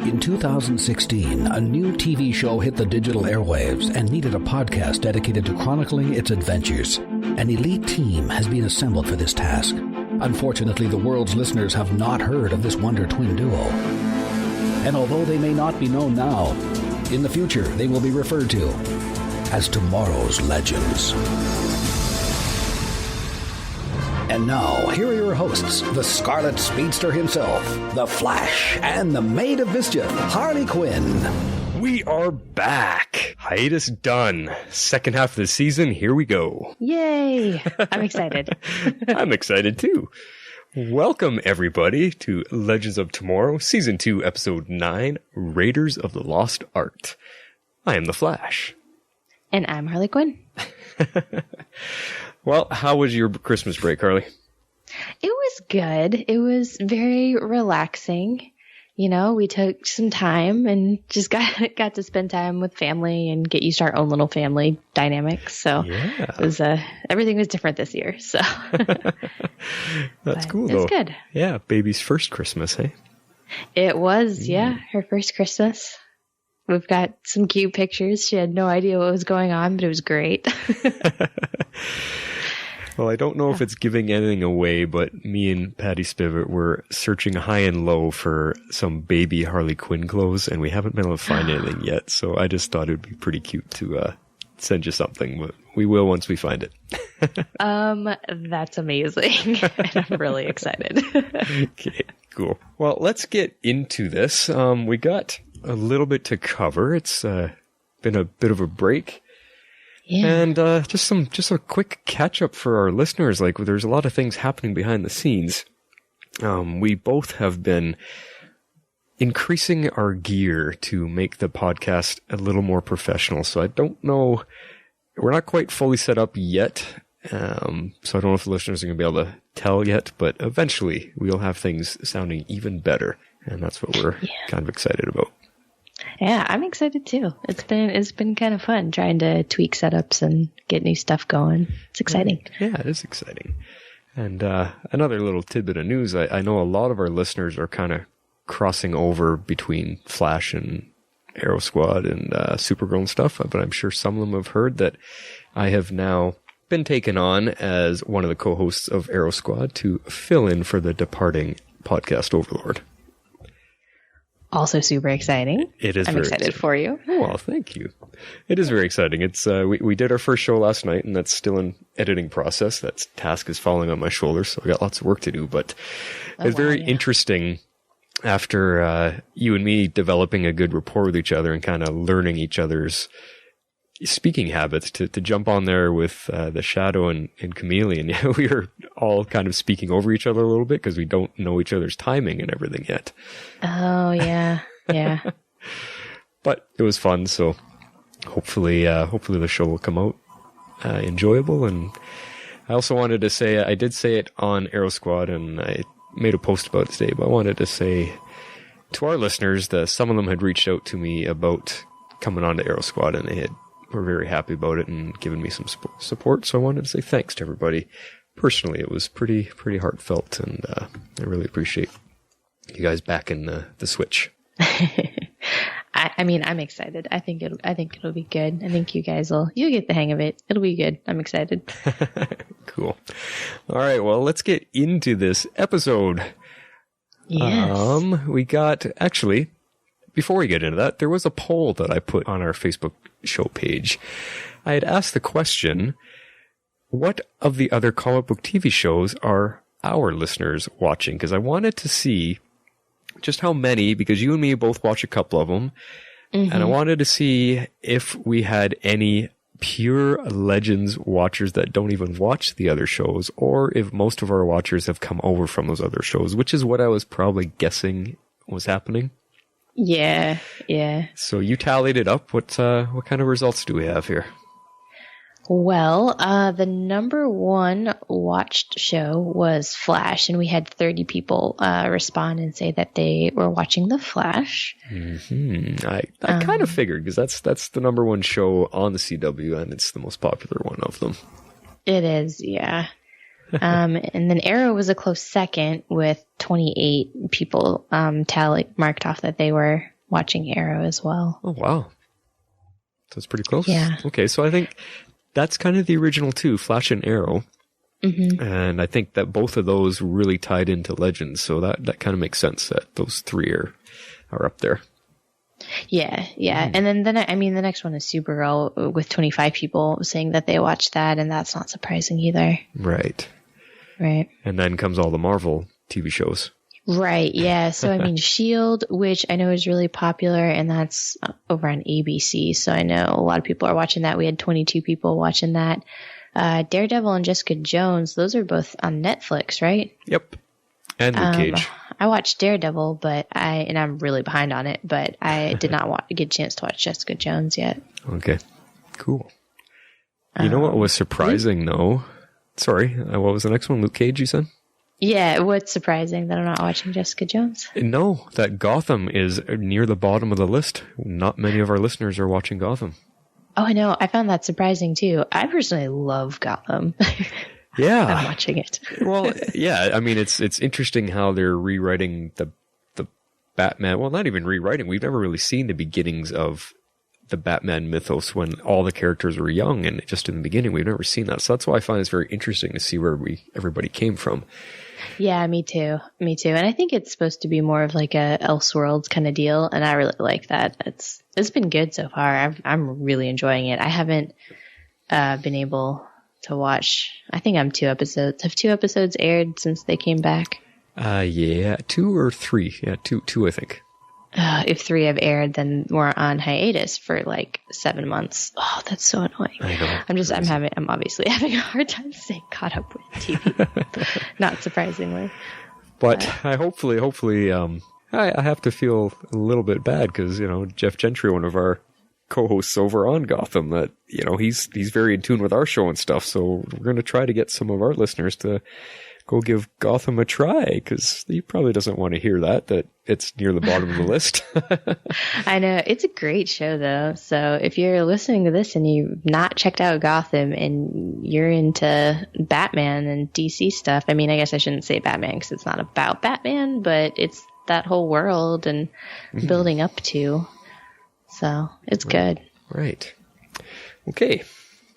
In 2016, a new TV show hit the digital airwaves and needed a podcast dedicated to chronicling its adventures. An elite team has been assembled for this task. Unfortunately, the world's listeners have not heard of this wonder twin duo. And although they may not be known now, in the future they will be referred to as tomorrow's legends. And now, here are your hosts, the Scarlet Speedster himself, the Flash, and the Maid of Mischief, Harley Quinn. We are back. Hiatus done. Second half of the season, here we go. Yay! I'm excited. I'm excited too. Welcome everybody to Legends of Tomorrow, Season 2, Episode 9, Raiders of the Lost Art. I am the Flash. And I'm Harley Quinn. Well, how was your Christmas break, Harley? It was good. It was very relaxing. You know, we took some time and just got to spend time with family and get used to our own little family dynamics. So yeah. It was, everything was different this year. So that's cool, though. It's good. Yeah, baby's first Christmas, hey? It was, yeah, her first Christmas. We've got some cute pictures. She had no idea what was going on, but it was great. Well, I don't know if it's giving anything away, but me and Patty Spivot were searching high and low for some baby Harley Quinn clothes, and we haven't been able to find anything yet. So I just thought it would be pretty cute to send you something, but we will once we find it. That's amazing. And I'm really excited. Okay, cool. Well, let's get into this. We got a little bit to cover. It's been a bit of a break. Yeah. And just a quick catch up for our listeners. Like, there's a lot of things happening behind the scenes. We both have been increasing our gear to make the podcast a little more professional. So I don't know, we're not quite fully set up yet. So I don't know if the listeners are going to be able to tell yet, but eventually we'll have things sounding even better. And that's what we're kind of excited about. Yeah, I'm excited too. It's been kind of fun trying to tweak setups and get new stuff going. It's exciting. Yeah, it is exciting. And another little tidbit of news, I know a lot of our listeners are kind of crossing over between Flash and Arrow Squad and Supergirl and stuff, but I'm sure some of them have heard that I have now been taken on as one of the co-hosts of Arrow Squad to fill in for the departing podcast overlord. Also super exciting. It is. I'm excited for you. Oh, well, thank you. It is very exciting. It's we did our first show last night, and that's still in editing process. That task is falling on my shoulders, so I got lots of work to do. But it's very interesting after you and me developing a good rapport with each other and kind of learning each other's speaking habits to jump on there with the Shadow and Chameleon. Yeah, we are all kind of speaking over each other a little bit because we don't know each other's timing and everything yet. Oh, yeah. Yeah. But it was fun, so hopefully the show will come out enjoyable. And I also wanted to say, I did say it on Arrow Squad, and I made a post about it today, but I wanted to say to our listeners that some of them had reached out to me about coming on to Arrow Squad, and they were very happy about it and given me some support. So I wanted to say thanks to everybody. Personally, it was pretty heartfelt, and I really appreciate you guys backing the switch. I mean, I'm excited. I think it'll be good. I think you'll get the hang of it. It'll be good. I'm excited. Cool. All right. Well, let's get into this episode. Yes. We got, actually, before we get into that, there was a poll that I put on our Facebook show page. I had asked the question, what of the other comic book TV shows are our listeners watching? Because I wanted to see just how many, because you and me both watch a couple of them, and I wanted to see if we had any pure Legends watchers that don't even watch the other shows, or if most of our watchers have come over from those other shows, which is what I was probably guessing was happening. Yeah, yeah. So you tallied it up. What kind of results do we have here? Well, the number one watched show was Flash, and we had 30 people respond and say that they were watching The Flash. Mm-hmm. I kind of figured, because that's the number one show on the CW, and it's the most popular one of them. It is, yeah. And then Arrow was a close second with 28 people marked off that they were watching Arrow as well. Oh, wow. So it's pretty close. Yeah. Okay, so I think that's kind of the original two, Flash and Arrow. Mm-hmm. And I think that both of those really tied into Legends, so that kind of makes sense that those three are up there. Yeah. And then the next one is Supergirl with 25 people saying that they watched that, and that's not surprising either. Right. And then comes all the Marvel TV shows. Right, yeah. So, S.H.I.E.L.D., which I know is really popular, and that's over on ABC. So I know a lot of people are watching that. We had 22 people watching that. Daredevil and Jessica Jones, those are both on Netflix, right? Yep. And Luke Cage. I watched Daredevil, and I'm really behind on it, but I did not get a chance to watch Jessica Jones yet. Okay, cool. You know what was surprising, though? Sorry, what was the next one? Luke Cage, you said? Yeah, what's surprising that I'm not watching Jessica Jones? No, that Gotham is near the bottom of the list. Not many of our listeners are watching Gotham. Oh, I know. I found that surprising, too. I personally love Gotham. Yeah. I'm watching it. Well, yeah, it's interesting how they're rewriting the Batman. Well, not even rewriting. We've never really seen the beginnings of the Batman mythos when all the characters were young, and just in the beginning, we've never seen that. So that's why I find it's very interesting to see where everybody came from. Yeah, me too. And I think it's supposed to be more of like a Elseworlds kind of deal, and I really like that. It's been good so far. I'm really enjoying it. I haven't been able to watch. I think I'm 2 episodes. Have 2 episodes aired since they came back? Yeah, 2 or 3. Yeah, two I think. If 3 have aired, then we're on hiatus for like 7 months. Oh, that's so annoying. I know. I'm obviously having a hard time staying caught up with TV. Not surprisingly. But I hopefully, I have to feel a little bit bad because, Jeff Gentry, one of our co-hosts over on Gotham, that, he's very in tune with our show and stuff. So we're going to try to get some of our listeners to go give Gotham a try, because he probably doesn't want to hear that it's near the bottom of the list. I know. It's a great show, though. So if you're listening to this and you've not checked out Gotham and you're into Batman and DC stuff, I guess I shouldn't say Batman because it's not about Batman, but it's that whole world and building up to. So it's good. Right. Okay.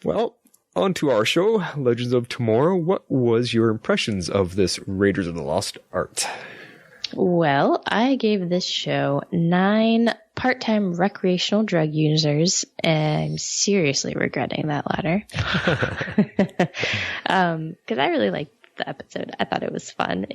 Well, on to our show, Legends of Tomorrow. What was your impressions of this Raiders of the Lost Ark? Well, I gave this show 9 part-time recreational drug users, and I'm seriously regretting that latter. Because I really liked the episode. I thought it was fun.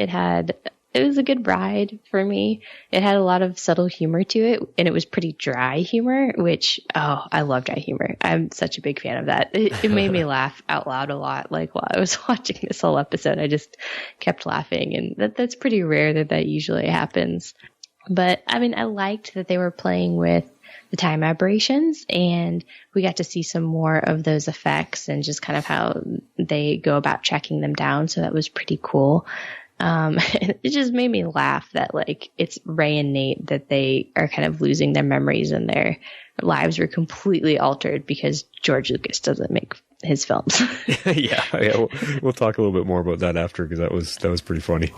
It was a good ride for me. It had a lot of subtle humor to it, and it was pretty dry humor, which, I love dry humor. I'm such a big fan of that. It made me laugh out loud a lot. Like while I was watching this whole episode, I just kept laughing, and that's pretty rare that usually happens. But I liked that they were playing with the time aberrations, and we got to see some more of those effects and just kind of how they go about tracking them down. So that was pretty cool. It just made me laugh that it's Ray and Nate, that they are kind of losing their memories and their lives were completely altered because George Lucas doesn't make his films. Yeah. We'll talk a little bit more about that after, because that was pretty funny.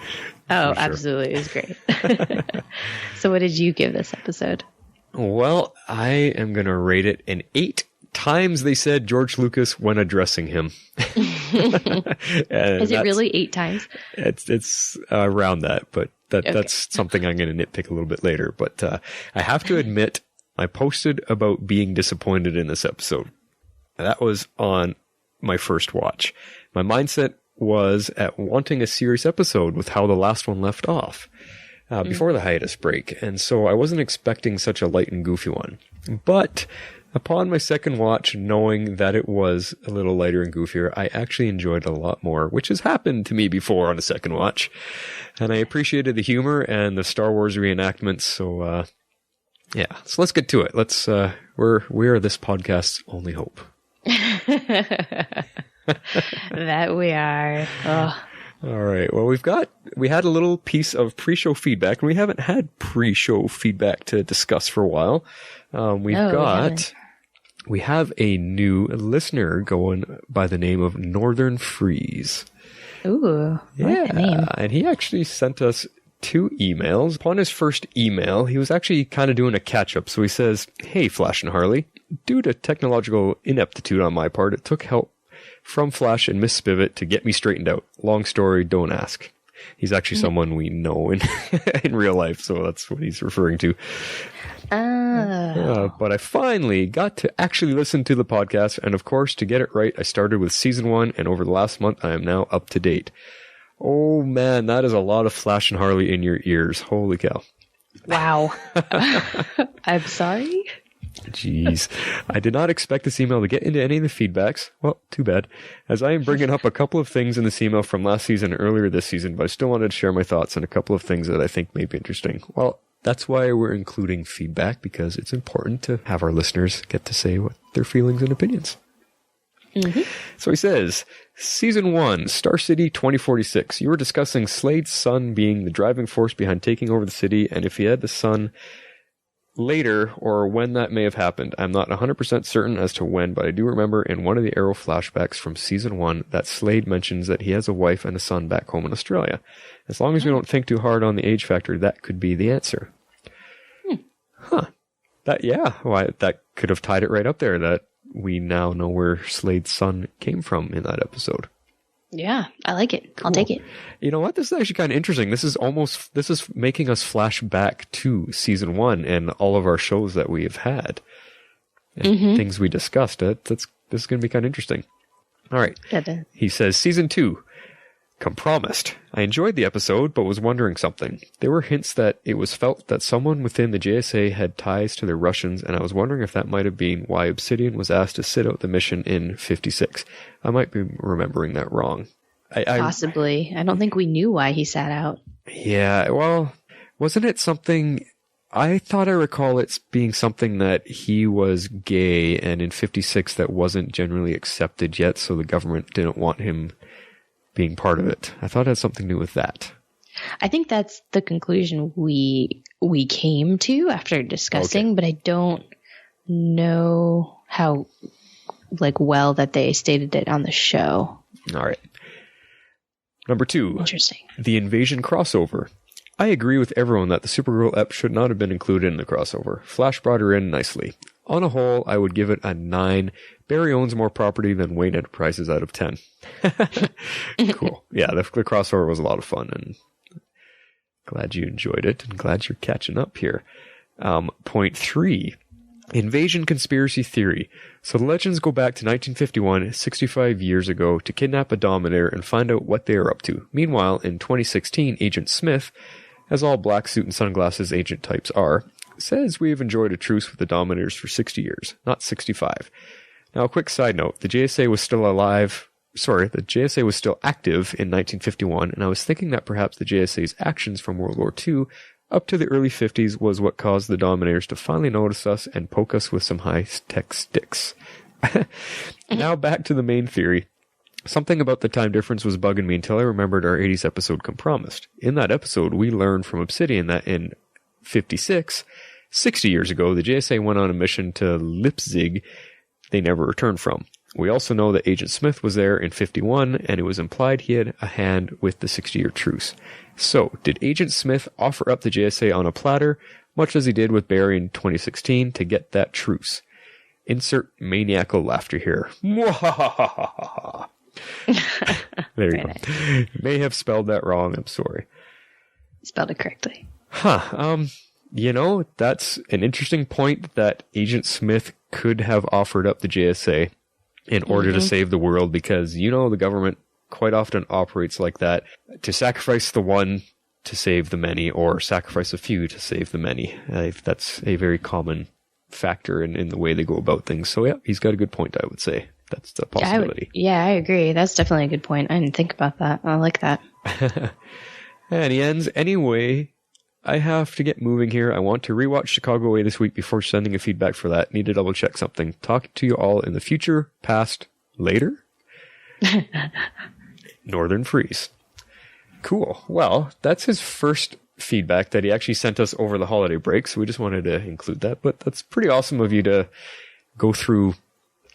Oh, sure. Absolutely. It was great. So what did you give this episode? Well, I am going to rate it an 8 times they said George Lucas when addressing him. Is it really 8 times? It's around that, but that's something I'm going to nitpick a little bit later. But I have to admit, I posted about being disappointed in this episode. That was on my first watch. My mindset was at wanting a serious episode with how the last one left off before the hiatus break. And so I wasn't expecting such a light and goofy one. But upon my second watch, knowing that it was a little lighter and goofier, I actually enjoyed it a lot more, which has happened to me before on a second watch. And I appreciated the humor and the Star Wars reenactments. So, so let's get to it. We are this podcast's only hope. That we are. Oh. All right. Well, we had a little piece of pre-show feedback, and we haven't had pre-show feedback to discuss for a while. We have a new listener going by the name of Northern Freeze. Ooh, I like that name. And he actually sent us 2 emails. Upon his first email, he was actually kind of doing a catch-up. So he says, "Hey, Flash and Harley. Due to technological ineptitude on my part, it took help from Flash and Miss Spivot to get me straightened out. Long story, don't ask." He's actually someone we know in in real life, so that's what he's referring to. But I finally got to actually listen to the podcast, and of course, to get it right, I started with season 1, and over the last month, I am now up to date. Oh man, that is a lot of Flash and Harley in your ears. Holy cow. Wow. I'm sorry. Jeez. I did not expect this email to get into any of the feedbacks. Well, too bad, as I am bringing up a couple of things in this email from last season and earlier this season, but I still wanted to share my thoughts on a couple of things that I think may be interesting. Well, that's why we're including feedback, because it's important to have our listeners get to say what their feelings and opinions. Mm-hmm. So he says, Season 1, Star City 2046. You were discussing Slade's son being the driving force behind taking over the city, and if he had the son later, or when that may have happened. I'm not 100% certain as to when, but I do remember in one of the Arrow flashbacks from Season 1 that Slade mentions that he has a wife and a son back home in Australia. As long as we don't think too hard on the age factor, that could be the answer. Huh. That could have tied it right up there, that we now know where Slade's son came from in that episode. Yeah, I like it. Cool. I'll take it. You know what? This is actually kind of interesting. This is making us flash back to Season 1 and all of our shows that we have had. And things we discussed. This is going to be kind of interesting. All right. He says, Season 2, Compromised. I enjoyed the episode, but was wondering something. There were hints that it was felt that someone within the JSA had ties to the Russians, and I was wondering if that might have been why Obsidian was asked to sit out the mission in 56. I might be remembering that wrong. Possibly. I don't think we knew why he sat out. Yeah, well, wasn't it something... I thought I recall it being something that he was gay, and in 56 that wasn't generally accepted yet, so the government didn't want him being part of it. I thought it had something to do with that. I think that's the conclusion we came to after discussing, but I don't know how well that they stated it on the show. All right. Number 2. Interesting. The Invasion crossover. I agree with everyone that the Supergirl ep should not have been included in the crossover. Flash brought her in nicely. On a whole, I would give it a 9. Barry owns more property than Wayne Enterprises out of 10. Cool. Yeah, the crossover was a lot of fun, and glad you enjoyed it, and glad you're catching up here. Point 3. Invasion conspiracy theory. So the legends go back to 1951, 65 years ago, to kidnap a Dominator and find out what they are up to. Meanwhile, in 2016, Agent Smith, as all black suit and sunglasses agent types are, says we have enjoyed a truce with the Dominators for 60 years, not 65. Now, a quick side note, the JSA was still active in 1951, and I was thinking that perhaps the JSA's actions from World War II up to the early 50s was what caused the Dominators to finally notice us and poke us with some high-tech sticks. Now back to the main theory. Something about the time difference was bugging me until I remembered our 80s episode Compromised. In that episode, we learned from Obsidian that in 56, 60 years ago, the JSA went on a mission to Leipzig they never returned from. We also know that Agent Smith was there in 51, and it was implied he had a hand with the 60-year truce. So, did Agent Smith offer up the JSA on a platter, much as he did with Barry in 2016, to get that truce? Insert maniacal laughter here. There you go. Nice. May have spelled that wrong, I'm sorry. Spelled it correctly. That's an interesting point that Agent Smith could have offered up the JSA in order to save the world, because, the government quite often operates like that, to sacrifice the one to save the many, or sacrifice a few to save the many. That's a very common factor in the way they go about things. So, yeah, he's got a good point, I would say. That's the possibility. I agree. That's definitely a good point. I didn't think about that. I like that. And he ends, anyway, I have to get moving here. I want to rewatch Chicago Way this week before sending a feedback for that. Need to double check something. Talk to you all in the future, past, later. Northern Freeze. Cool. Well, that's his first feedback that he actually sent us over the holiday break, so we just wanted to include that. But that's pretty awesome of you to go through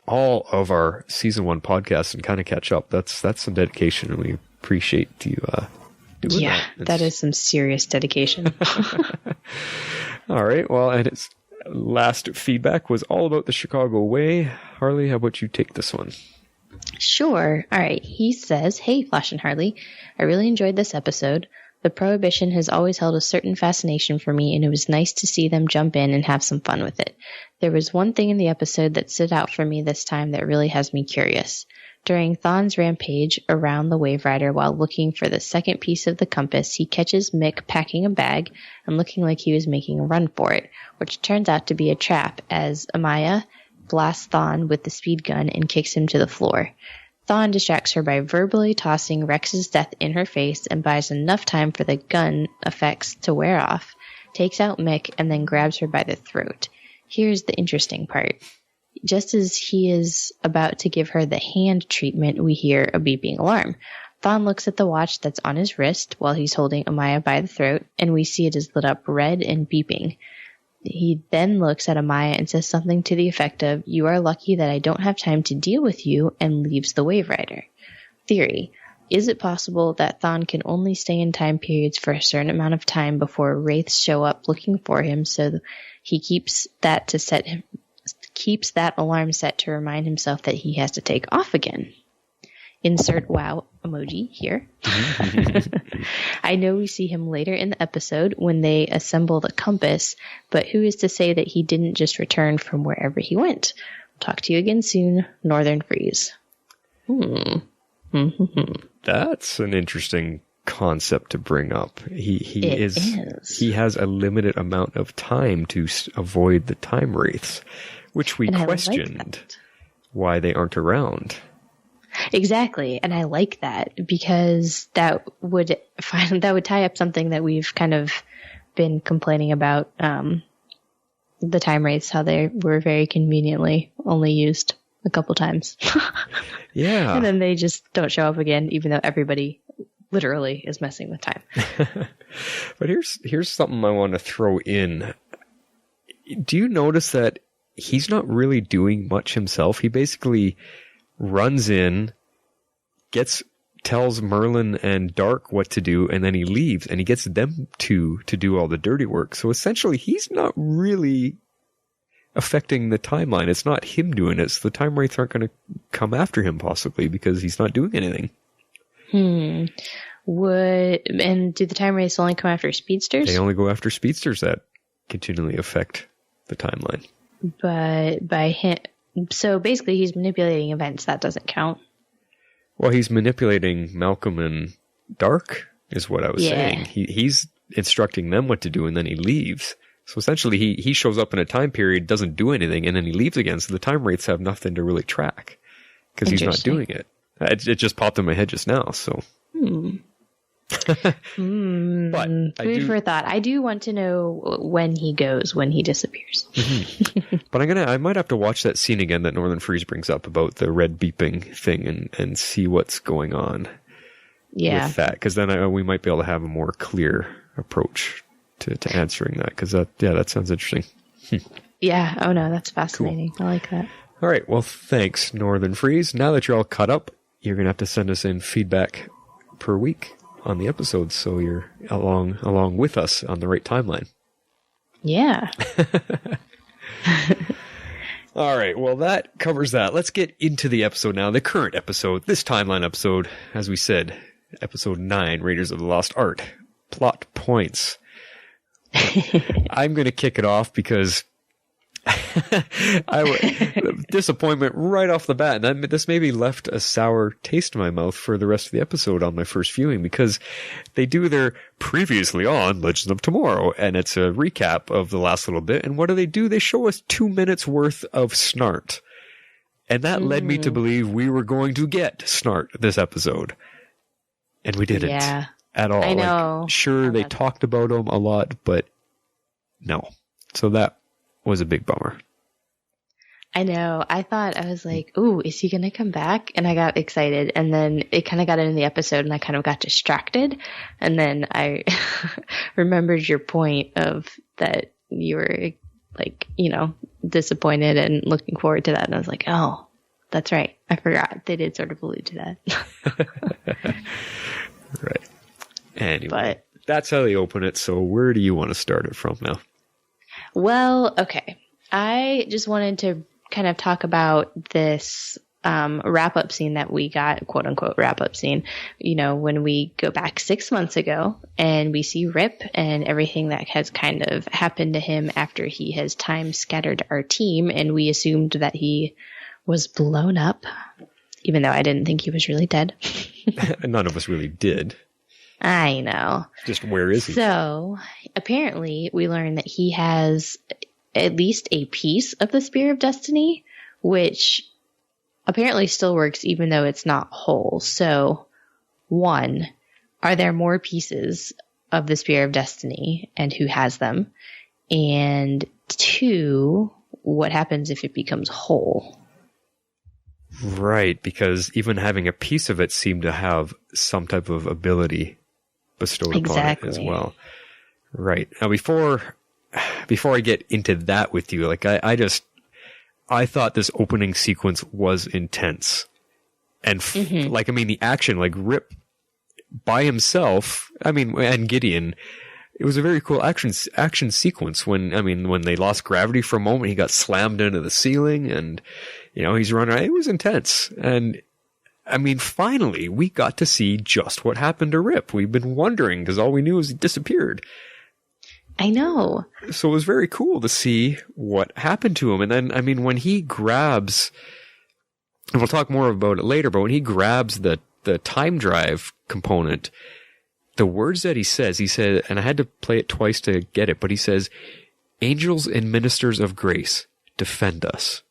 all of our Season 1 podcasts and kind of catch up. That's some dedication, and we appreciate you doing that. Yeah, that is some serious dedication. All right. Well, and its last feedback was all about the Chicago way. Harley, how about you take this one? Sure. All right. He says, "Hey, Flash and Harley, I really enjoyed this episode. The Prohibition has always held a certain fascination for me, and it was nice to see them jump in and have some fun with it. There was one thing in the episode that stood out for me this time that really has me curious. During Thon's rampage around the Waverider while looking for the second piece of the compass, he catches Mick packing a bag and looking like he was making a run for it, which turns out to be a trap as Amaya blasts Thon with the speed gun and kicks him to the floor. Thon distracts her by verbally tossing Rex's death in her face and buys enough time for the gun effects to wear off, takes out Mick, and then grabs her by the throat. Here's the interesting part. Just as he is about to give her the hand treatment, we hear a beeping alarm. Thon looks at the watch that's on his wrist while he's holding Amaya by the throat, and we see it is lit up red and beeping. He then looks at Amaya and says something to the effect of, "You are lucky that I don't have time to deal with you," and leaves the Waverider. Theory. Is it possible that Thon can only stay in time periods for a certain amount of time before wraiths show up looking for him, so he keeps that alarm set to remind himself that he has to take off again? Insert wow emoji here. I know we see him later in the episode when they assemble the compass, but who is to say that he didn't just return from wherever he went? Talk to you again soon, Northern Freeze. That's an interesting concept to bring up. He has a limited amount of time to avoid the time wraiths, which we questioned why they aren't around. Exactly, and I like that because that would tie up something that we've kind of been complaining about, the time wraiths, how they were very conveniently only used a couple times. Yeah. And then they just don't show up again, even though everybody literally is messing with time. But here's something I want to throw in. Do you notice that he's not really doing much himself? He basically runs in, tells Merlin and Dark what to do, and then he leaves, and he gets them to do all the dirty work. So essentially, he's not really affecting the timeline. It's not him doing it. So the time wraiths aren't going to come after him, possibly, because he's not doing anything. And do the time wraiths only come after speedsters? They only go after speedsters that continually affect the timeline. But by him... So basically he's manipulating events. That doesn't count. Well, he's manipulating Malcolm and Dark, is what I was saying. He's instructing them what to do, and then he leaves. So essentially he shows up in a time period, doesn't do anything, and then he leaves again. So the time wraiths have nothing to really track because he's not doing it. It just popped in my head just now. So. But food for thought. I do want to know when he disappears. But I might have to watch that scene again that Northern Freeze brings up about the red beeping thing and see what's going on with that, because then we might be able to have a more clear approach to answering that, because that sounds interesting. Yeah. Oh no, that's fascinating. Cool. I like that. All right. Well, thanks, Northern Freeze. Now that you're all caught up, you're gonna have to send us in feedback per week on the episodes, so you're along with us on the right timeline. Yeah. All right, well, that covers that. Let's get into the episode now, the current episode, this timeline episode, as we said, episode 9, Raiders of the Lost Ark, plot points. I'm going to kick it off because disappointment right off the bat. And this maybe left a sour taste in my mouth for the rest of the episode on my first viewing, because they do their previously on Legends of Tomorrow, and it's a recap of the last little bit. And what do? They show us 2 minutes worth of Snart. And that led me to believe we were going to get Snart this episode. And we didn't at all. I know. Sure, they talked about him a lot, but no. So that was a big bummer. I know. I was like, ooh, is he going to come back? And I got excited. And then it kind of got into the episode and I kind of got distracted. And then I remembered your point of that you were like, disappointed and looking forward to that. And I was like, oh, that's right. I forgot. They did sort of allude to that. Right. Anyway, but that's how they open it. So where do you want to start it from now? Well, okay. I just wanted to kind of talk about this wrap-up scene that we got, quote-unquote wrap-up scene, when we go back 6 months ago and we see Rip and everything that has kind of happened to him after he has time scattered our team, and we assumed that he was blown up, even though I didn't think he was really dead. None of us really did. I know. Just where is he? So apparently we learned that he has at least a piece of the Spear of Destiny, which apparently still works even though it's not whole. So 1, are there more pieces of the Spear of Destiny and who has them? And 2, what happens if it becomes whole? Right, because even having a piece of it seemed to have some type of ability bestowed upon it as well. Right. Now, before I get into that with you, like I thought this opening sequence was intense. And the action, like Rip by himself, and Gideon, it was a very cool action sequence when they lost gravity for a moment, he got slammed into the ceiling and, he's running around. It was intense. And finally, we got to see just what happened to Rip. We've been wondering because all we knew was he disappeared. I know. So it was very cool to see what happened to him. And then, when he grabs, and we'll talk more about it later, but when he grabs the time drive component, the words that he said, and I had to play it twice to get it, but he says, "Angels and ministers of grace, defend us."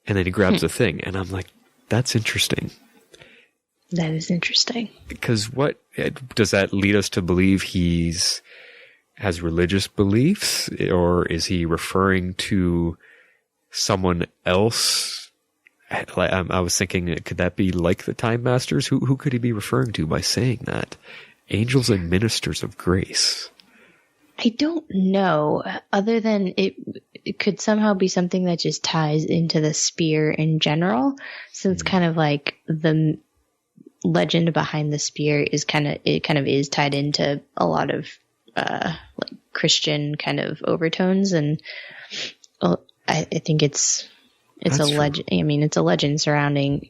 And then he grabs the thing, and I'm like, that's interesting. That is interesting. Because what does that lead us to believe has religious beliefs, or is he referring to someone else? I was thinking, could that be like the Time Masters? Who could he be referring to by saying that? Angels and ministers of grace. I don't know, other than it could somehow be something that just ties into the spear in general, since kind of like the legend behind the spear is kind of is tied into a lot of like Christian kind of overtones, and I think it's a legend. It's a legend surrounding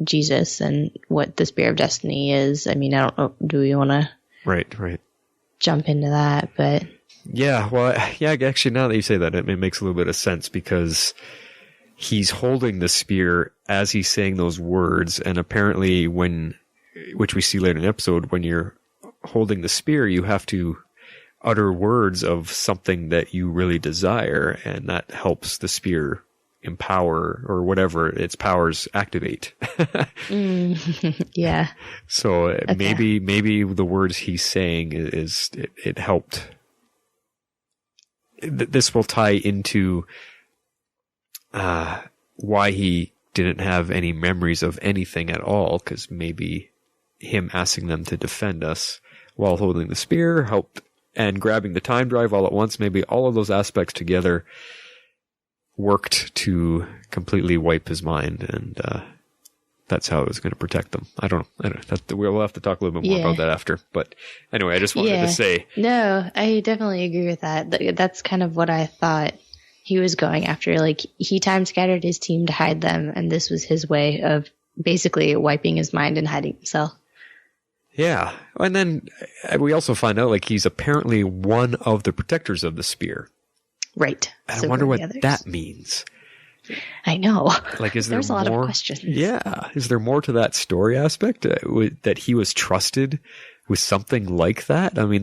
Jesus and what the Spear of Destiny is. I don't know. Do we want to right jump into that? But yeah, actually, now that you say that, it makes a little bit of sense, because he's holding the spear as he's saying those words, and apparently which we see later in the episode, when you're holding the spear, you have to utter words of something that you really desire, and that helps the spear empower, or whatever its powers activate. Yeah. So okay. maybe the words he's saying it helped. This will tie into why he didn't have any memories of anything at all, because maybe him asking them to defend us while holding the spear helped, and grabbing the time drive all at once, maybe all of those aspects together worked to completely wipe his mind, and that's how it was going to protect them. I don't know. We'll have to talk a little bit more about that after. But anyway, I just wanted to say. No, I definitely agree with that. That's kind of what I thought he was going after. Like, he time scattered his team to hide them, and this was his way of basically wiping his mind and hiding himself. Yeah. And then we also find out, like, he's apparently one of the protectors of the spear. Right. And I wonder what that means. I know. Like, is there There's a lot of questions. Yeah. Is there more to that story aspect? That he was trusted with something like that? I mean,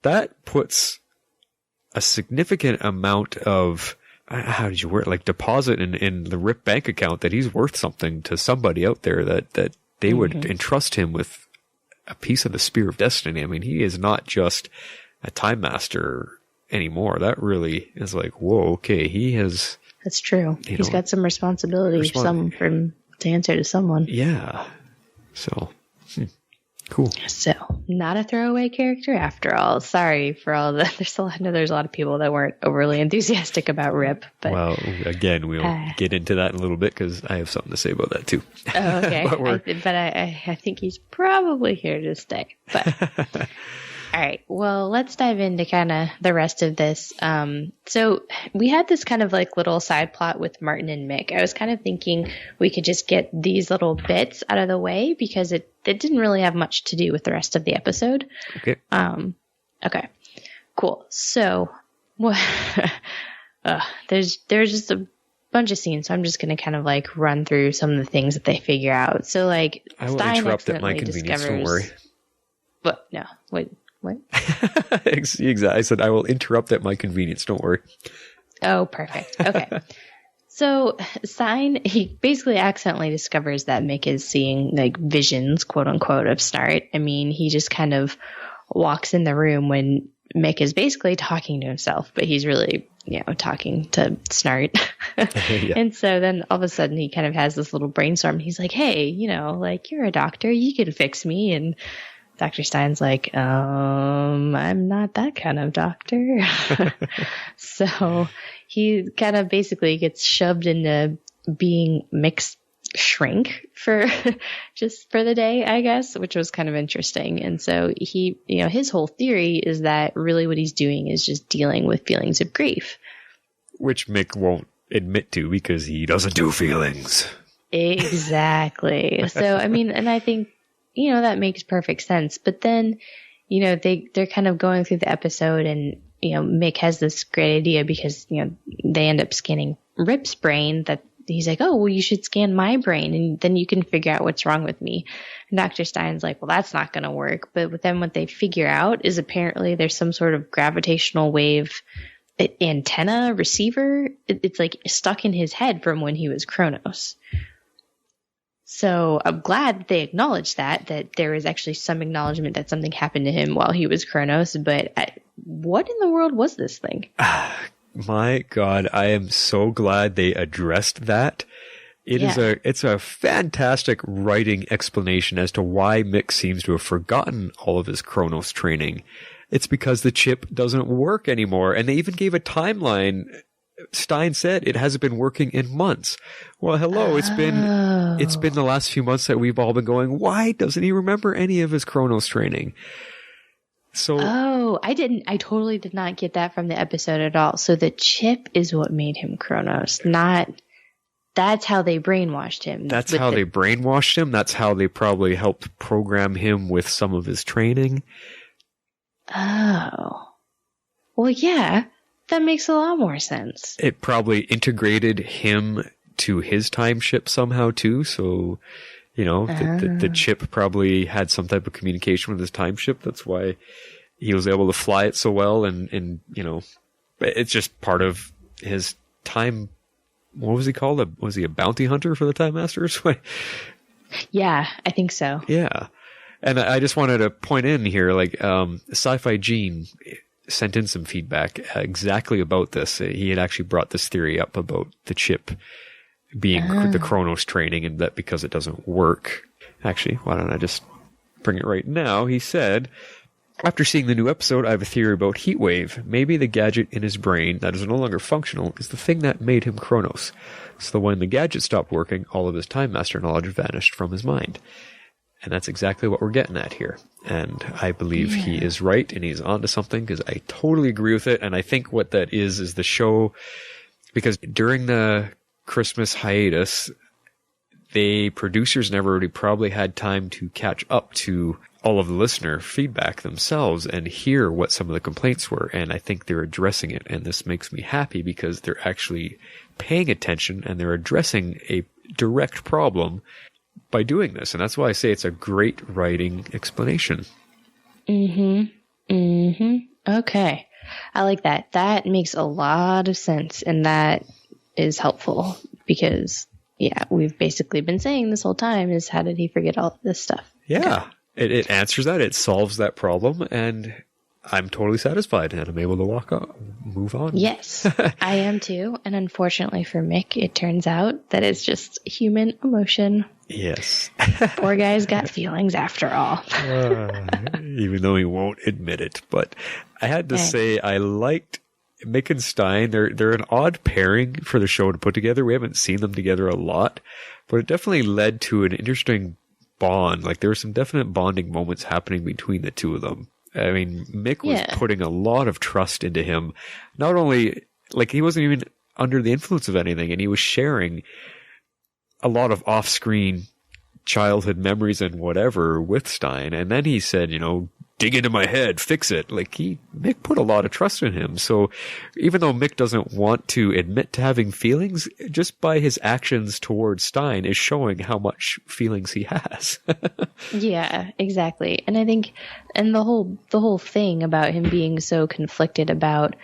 that puts a significant amount of, how did you word it? Like, deposit in the RIP bank account, that he's worth something to somebody out there, that they would entrust him with a piece of the Spear of Destiny. I mean, he is not just a Time Master anymore. That really is like, whoa, okay, he has... That's true. He's got some responsibility to answer to someone. Yeah. So, Cool. So, not a throwaway character after all. Sorry for all the. I know there's a lot of people that weren't overly enthusiastic about Rip. But, well, again, we'll get into that in a little bit because I have something to say about that too. Oh, okay. I think he's probably here to stay. But all right. Well, let's dive into kind of the rest of this. So we had this kind of like little side plot with Martin and Mick. I was kind of thinking we could just get these little bits out of the way because it didn't really have much to do with the rest of the episode. Okay. Okay. Cool. So, there's just a bunch of scenes, so I'm just going to kind of like run through some of the things that they figure out. So, like, I will Stein interrupt at my convenience. Don't worry. But no, wait. What? Exactly. I said I will interrupt at my convenience. Don't worry. Oh, perfect. Okay. So Stein, he basically accidentally discovers that Mick is seeing like visions, quote unquote, of Snart. I mean, he just kind of walks in the room when Mick is basically talking to himself, but he's really, talking to Snart. Yeah. And so then all of a sudden he kind of has this little brainstorm. He's like, hey, like you're a doctor, you could fix me. And Dr. Stein's like, I'm not that kind of doctor. So he kind of basically gets shoved into being Mick's shrink for the day, I guess, which was kind of interesting. And so he, his whole theory is that really what he's doing is just dealing with feelings of grief. Which Mick won't admit to because he doesn't do feelings. Exactly. So, I mean, and I think, that makes perfect sense. But then, they're kind of going through the episode and, Mick has this great idea because, they end up scanning Rip's brain that he's like, oh, well, you should scan my brain and then you can figure out what's wrong with me. And Dr. Stein's like, well, that's not going to work. But then what they figure out is apparently there's some sort of gravitational wave antenna receiver. It's like stuck in his head from when he was Kronos. So I'm glad they acknowledged that there is actually some acknowledgement that something happened to him while he was Kronos. But what in the world was this thing? My God, I am so glad they addressed that. It's a fantastic writing explanation as to why Mick seems to have forgotten all of his Kronos training. It's because the chip doesn't work anymore. And they even gave a timeline. Stein said it hasn't been working in months. Well, hello, it's been the last few months that we've all been going, why doesn't he remember any of his Kronos training? So I totally did not get that from the episode at all. So the chip is what made him Kronos, that's how they brainwashed him. That's how they brainwashed him. That's how they probably helped program him with some of his training. Oh. Well, yeah. That makes a lot more sense. It probably integrated him to his time ship somehow too. So, the chip probably had some type of communication with his time ship. That's why he was able to fly it so well. And it's just part of his time. What was he called? Was he a bounty hunter for the Time Masters? Yeah, I think so. Yeah. And I just wanted to point in here, like, Sci-Fi Gene sent in some feedback exactly about this. He had actually brought this theory up about the chip being the Kronos training and that because it doesn't work. Actually, why don't I just bring it right now? He said, after seeing the new episode, I have a theory about Heatwave. Maybe the gadget in his brain that is no longer functional is the thing that made him Kronos. So when the gadget stopped working, all of his Time Master knowledge vanished from his mind. And that's exactly what we're getting at here. And I believe he is right and he's onto something because I totally agree with it. And I think what that is the show, because during the Christmas hiatus, the producers never really probably had time to catch up to all of the listener feedback themselves and hear what some of the complaints were. And I think they're addressing it. And this makes me happy because they're actually paying attention and they're addressing a direct problem by doing this. And that's why I say it's a great writing explanation. Okay. I like that. That makes a lot of sense. And that is helpful because, we've basically been saying this whole time is how did he forget all of this stuff? Yeah. Okay. It answers that. It solves that problem. And I'm totally satisfied and I'm able to move on. Yes, I am too. And unfortunately for Mick, it turns out that it's just human emotion. Yes. Poor guy's got feelings after all. Even though he won't admit it. But I had to say, I liked Mick and Stein. They're an odd pairing for the show to put together. We haven't seen them together a lot, but it definitely led to an interesting bond. Like, there were some definite bonding moments happening between the two of them. I mean, Mick was putting a lot of trust into him. Not only, like, he wasn't even under the influence of anything, and he was sharing a lot of off-screen childhood memories and whatever with Stein. And then he said, dig into my head, fix it. Like, Mick put a lot of trust in him. So even though Mick doesn't want to admit to having feelings, just by his actions towards Stein is showing how much feelings he has. Yeah, exactly. And I think, and the whole thing about him being so conflicted about,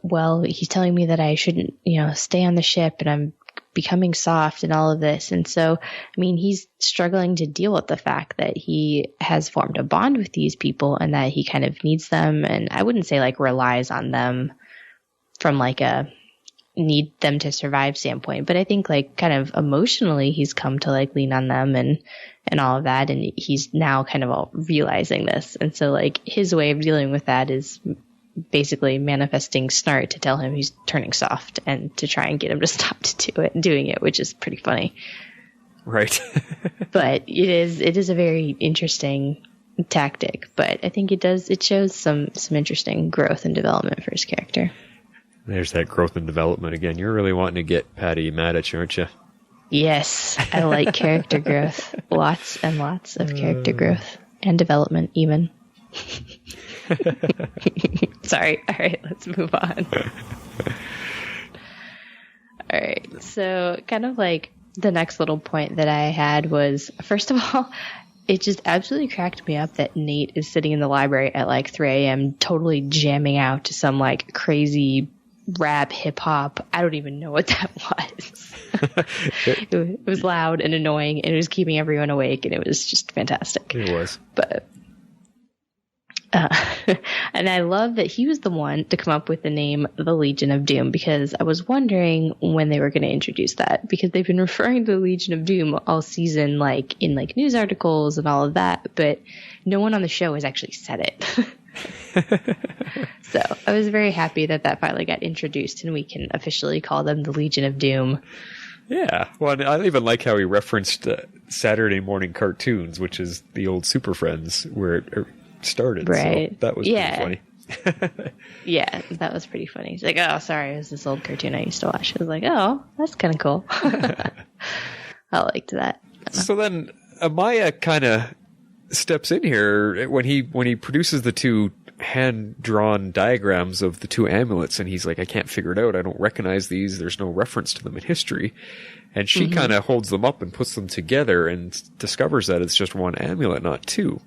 well, he's telling me that I shouldn't, stay on the ship, and I'm becoming soft and all of this. And so, I mean, he's struggling to deal with the fact that he has formed a bond with these people and that he kind of needs them. And I wouldn't say like relies on them from like a need them to survive standpoint, but I think like kind of emotionally he's come to like lean on them and all of that. And he's now kind of all realizing this. And so like his way of dealing with that is basically manifesting Snart to tell him he's turning soft and to try and get him to stop doing it, which is pretty funny. Right. But it is a very interesting tactic, but I think it shows some interesting growth and development for his character. There's that growth and development again. You're really wanting to get Patty mad at you, aren't you? Yes, I like character growth. Lots and lots of character growth and development even. Sorry. All right, let's move on. All right, so kind of like the next little point that I had was, first of all, it just absolutely cracked me up that Nate is sitting in the library at like 3 a.m. totally jamming out to some like crazy rap hip hop. I don't even know what that was. It was loud and annoying, and it was keeping everyone awake, and it was just fantastic. It was. But and I love that he was the one to come up with the name the Legion of Doom, because I was wondering when they were going to introduce that, because they've been referring to the Legion of Doom all season, like in like news articles and all of that, but no one on the show has actually said it. So I was very happy that finally got introduced and we can officially call them the Legion of Doom. Yeah. Well, I even like how he referenced Saturday morning cartoons, which is the old Super Friends where it started. Right. So that was pretty funny. Yeah, that was pretty funny. He's like, oh, sorry, it was this old cartoon I used to watch. I was like, oh, that's kind of cool. I liked that. So then Amaya kind of steps in here when he produces the two hand-drawn diagrams of the two amulets, and he's like, I can't figure it out. I don't recognize these. There's no reference to them in history. And she kind of holds them up and puts them together and discovers that it's just one amulet, not two.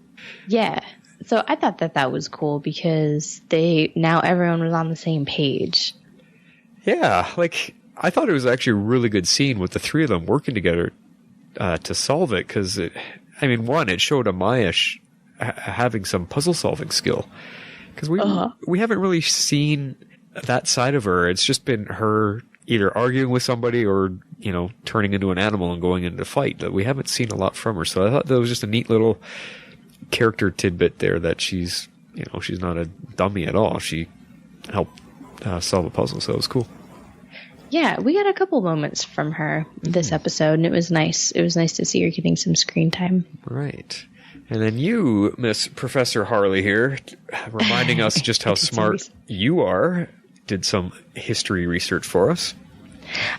Yeah. So I thought that was cool because now everyone was on the same page. Yeah, like I thought it was actually a really good scene with the three of them working together to solve it, because it showed Amaya having some puzzle solving skill, because we haven't really seen that side of her. It's just been her either arguing with somebody or turning into an animal and going into a fight. That we haven't seen a lot from her. So I thought that was just a neat little character tidbit there, that she's not a dummy at all. She helped solve a puzzle, so it was cool. Yeah, we got a couple moments from her this episode, and it was nice. It was nice to see her getting some screen time. Right. And then you, Miss Professor Harley here, reminding us just how smart you are, did some history research for us.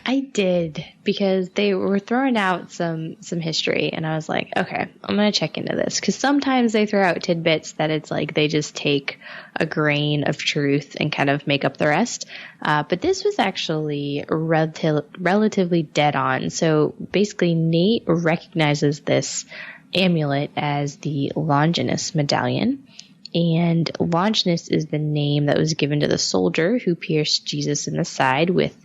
I did, because they were throwing out some history, and I was like, okay, I'm going to check into this, because sometimes they throw out tidbits that it's like they just take a grain of truth and kind of make up the rest. But this was actually relatively dead on. So basically, Nate recognizes this amulet as the Longinus medallion. And Longinus is the name that was given to the soldier who pierced Jesus in the side with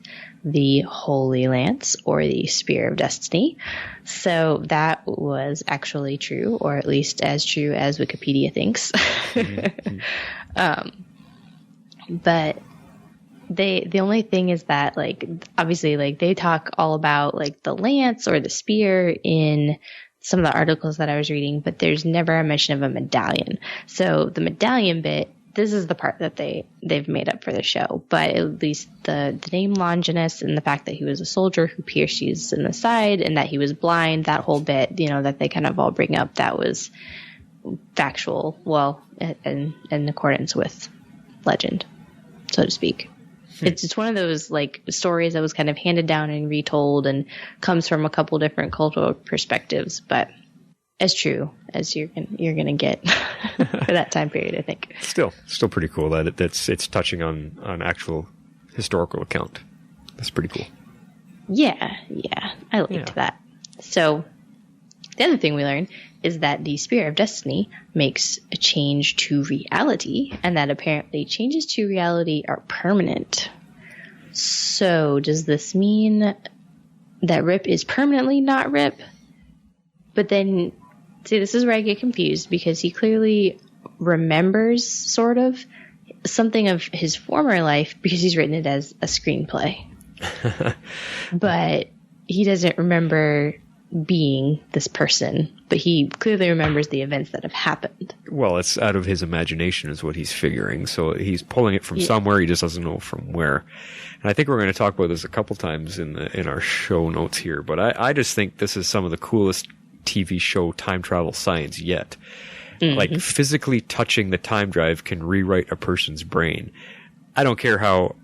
the Holy Lance, or the Spear of Destiny. So that was actually true, or at least as true as Wikipedia thinks. But the only thing is that, like, obviously, like, they talk all about, like, the lance or the spear in some of the articles that I was reading, but there's never a mention of a medallion. So the medallion bit, this is the part that they've made up for the show. But at least the name Longinus and the fact that he was a soldier who pierced Jesus in the side and that he was blind, that whole bit, you know, that they kind of all bring up, that was factual, well, in accordance with legend, so to speak. It's just one of those, like, stories that was kind of handed down and retold and comes from a couple different cultural perspectives, but as true as you're gonna get for that time period, I think. Still pretty cool that it's touching on actual historical account. That's pretty cool. Yeah, I liked that. So the other thing we learned is that the Spear of Destiny makes a change to reality, and that apparently changes to reality are permanent. So does this mean that Rip is permanently not Rip? But then, see, this is where I get confused, because he clearly remembers, sort of, something of his former life because he's written it as a screenplay. But he doesn't remember being this person, but he clearly remembers the events that have happened. Well, it's out of his imagination is what he's figuring. So he's pulling it from somewhere. He just doesn't know from where. And I think we're going to talk about this a couple times in our show notes here. But I just think this is some of the coolest TV show time travel science yet. Mm-hmm. Like, physically touching the time drive can rewrite a person's brain. I don't care how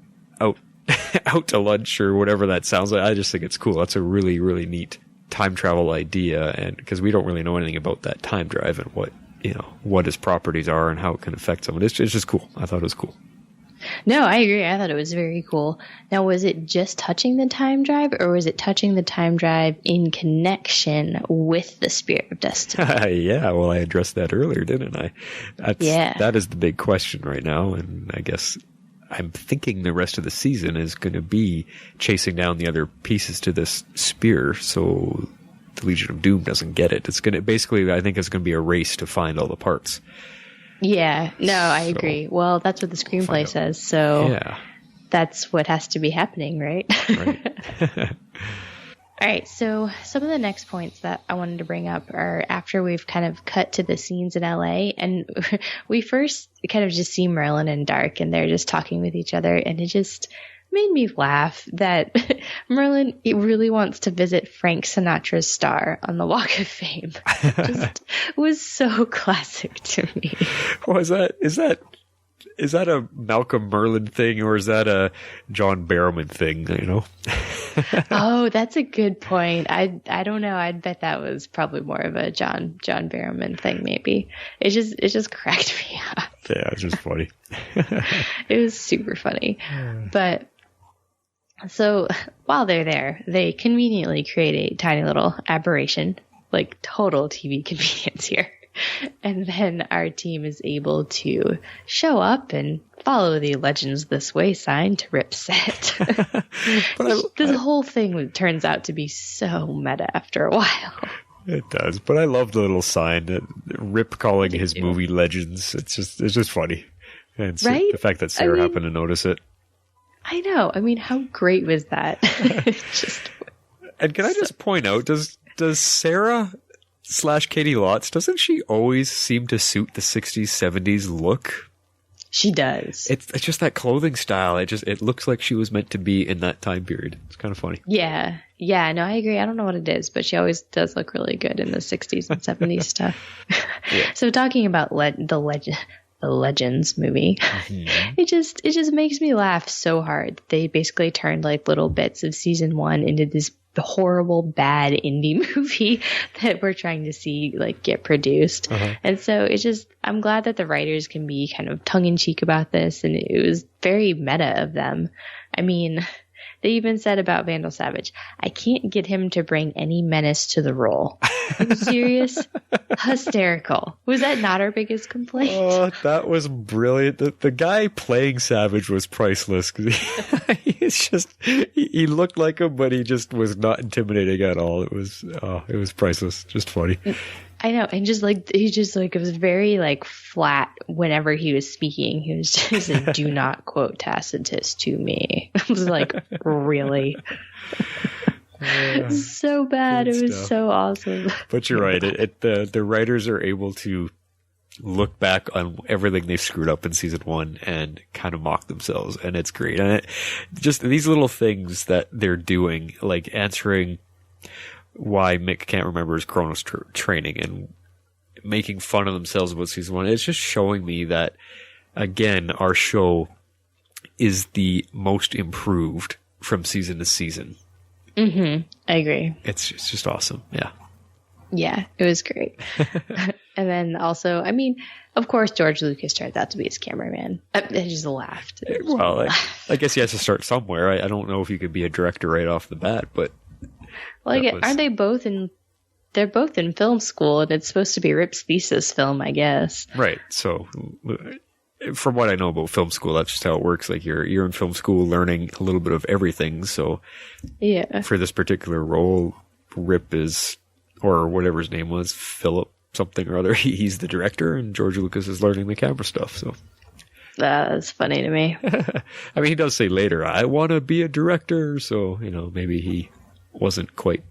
out to lunch or whatever that sounds like. I just think it's cool. That's a really, really neat time travel idea, and because we don't really know anything about that time drive and what its properties are and how it can affect someone. It's just cool. I thought it was cool. No, I agree. I thought it was very cool. Now, was it just touching the time drive, or was it touching the time drive in connection with the Spear of Destiny? Yeah, well, I addressed that earlier, didn't I? That is the big question right now, and I guess I'm thinking the rest of the season is going to be chasing down the other pieces to this spear, so the Legion of Doom doesn't get it. It's going to basically, I think it's going to be a race to find all the parts. Yeah, no, I agree. Well, that's what the screenplay says, so that's what has to be happening, right? Right. All right, so some of the next points that I wanted to bring up are after we've kind of cut to the scenes in LA, and we first kind of just see Merlin and Dark, and they're just talking with each other, and it just made me laugh that Merlin really wants to visit Frank Sinatra's star on the Walk of Fame. Just was so classic to me. Well, is that a Malcolm Merlin thing, or is that a John Barrowman thing, you know? Oh, that's a good point. I don't know. I'd bet that was probably more of a John Barrowman thing, maybe. It just cracked me up. Yeah, it's just funny. It was super funny. But so while they're there, they conveniently create a tiny little aberration, like total TV convenience here. And then our team is able to show up and follow the Legends This Way sign to Rip's set. This whole thing turns out to be so meta after a while. It does, but I love the little sign that Rip calling his movie Legends. It's just funny. And so right? The fact that Sarah happened to notice it. I know. I mean, how great was that? And can I just point out, does Sarah / Katie Lotz, doesn't she always seem to suit the 60s, 70s look? She does. It's just that clothing style. It looks like she was meant to be in that time period. It's kind of funny. Yeah. Yeah, no, I agree. I don't know what it is, but she always does look really good in the 60s and 70s stuff. Yeah. So talking about the Legends movie, it just makes me laugh so hard. They basically turned like little bits of season 1 into this horrible, bad indie movie that we're trying to see like get produced. And so I'm glad that the writers can be kind of tongue-in-cheek about this, and it was very meta of them. I mean, they even said about Vandal Savage, I can't get him to bring any menace to the role. Are you serious? Hysterical. Was that not our biggest complaint? Oh, that was brilliant. The guy playing Savage was priceless. He looked like him, but he just was not intimidating at all. It was priceless. Just funny. I know. And just like, he just like, it was very like flat whenever he was speaking. He was just like, do not quote Tacitus to me. I was like, really? So bad. It was so awesome. But you're right. The writers are able to look back on everything they screwed up in season 1 and kind of mock themselves. And it's great. And just these little things that they're doing, like answering why Mick can't remember his Kronos training and making fun of themselves about season 1. It's just showing me that, again, our show is the most improved from season to season. Mm-hmm. I agree. It's just awesome. Yeah. Yeah, it was great. And then also, I mean, of course, George Lucas turned out to be his cameraman. I just laughed. Well, I guess he has to start somewhere. I don't know if you could be a director right off the bat, but... Well, aren't they both in... They're both in film school, and it's supposed to be Rip's thesis film, I guess. Right. So, from what I know about film school, that's just how it works. Like, you're in film school learning a little bit of everything. So, yeah. For this particular role, Rip is, or whatever his name was, Philip something or other, he's the director, and George Lucas is learning the camera stuff. So, that's funny to me. I mean, he does say later, I want to be a director. So, maybe he wasn't quite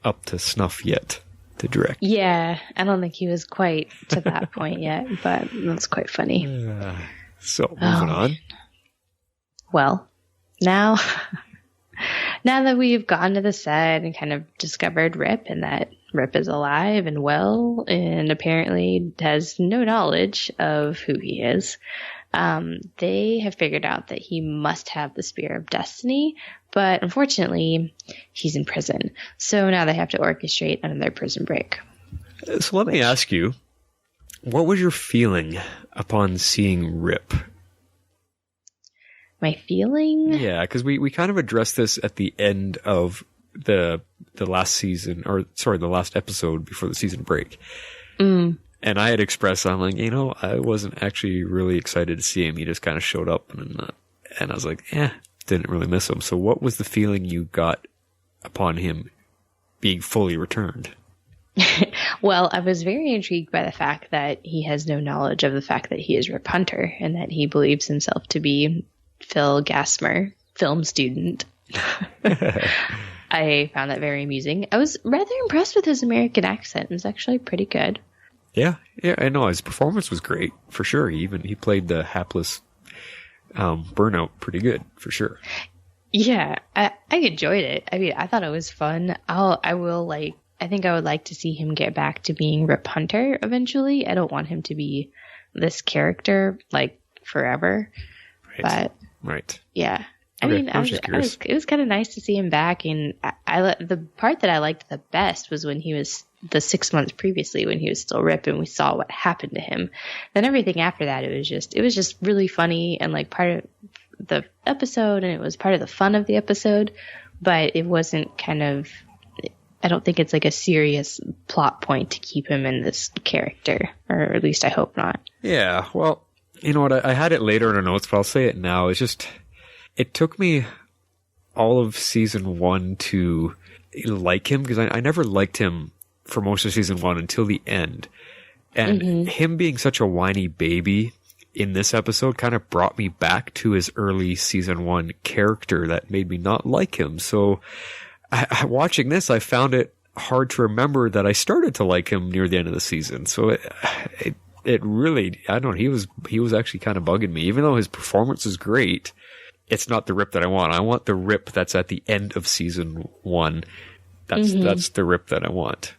up to snuff yet to direct. Yeah, I don't think he was quite to that point yet, but that's quite funny. So, moving on. Well, now that we've gone to the set and kind of discovered Rip, and that Rip is alive and well and apparently has no knowledge of who he is, they have figured out that he must have the Spear of Destiny, but unfortunately, he's in prison. So now they have to orchestrate another prison break. So let me ask you, what was your feeling upon seeing Rip? My feeling? Yeah, because we kind of addressed this at the end of the last season, or sorry, the last episode before the season break. Mm. And I had expressed, I'm like, I wasn't actually really excited to see him. He just kind of showed up, and I was like, didn't really miss him. So what was the feeling you got upon him being fully returned? Well, I was very intrigued by the fact that he has no knowledge of the fact that he is Rip Hunter, and that he believes himself to be Phil Gasmer, film student. I found that very amusing. I was rather impressed with his American accent. It was actually pretty good. Yeah, I know. His performance was great, for sure. He played the hapless burnout pretty good, for sure. Yeah, I enjoyed it. I mean, I thought it was fun. I think I would like to see him get back to being Rip Hunter eventually. I don't want him to be this character, like, forever. But, right. Yeah. I Okay, mean, it was kind of nice to see him back, and the part that I liked the best was when he was the 6 months previously, when he was still Rip, and we saw what happened to him. Then everything after that, it was just really funny and like part of the episode, and it was part of the fun of the episode, but it wasn't kind of. I don't think it's like a serious plot point to keep him in this character, or at least I hope not. Yeah, well, you know what? I had it later in the notes, but I'll say it now. It's just. It took me all of season 1 to like him, because I never liked him for most of season 1 until the end. And him being such a whiny baby in this episode kind of brought me back to his early season 1 character that made me not like him. So watching this, I found it hard to remember that I started to like him near the end of the season. So it really, I don't know, he was actually kind of bugging me, even though his performance is great. It's not the Rip that I want. I want the Rip that's at the end of season 1. That's the Rip that I want.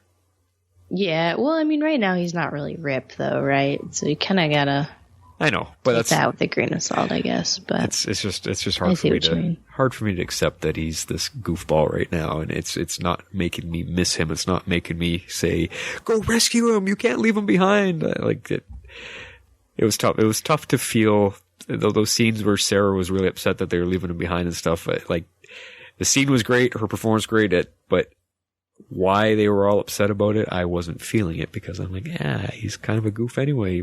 Yeah, well, I mean, right now he's not really Rip, though, right? So you kind of gotta. I know, but that's that with a grain of salt, I guess. But it's just hard for me to accept that he's this goofball right now, and it's not making me miss him. It's not making me say, "Go rescue him! You can't leave him behind." It was tough. It was tough to feel. Those scenes where Sarah was really upset that they were leaving him behind and stuff, like the scene was great, her performance great, but why they were all upset about it, I wasn't feeling it, because I'm like, he's kind of a goof anyway.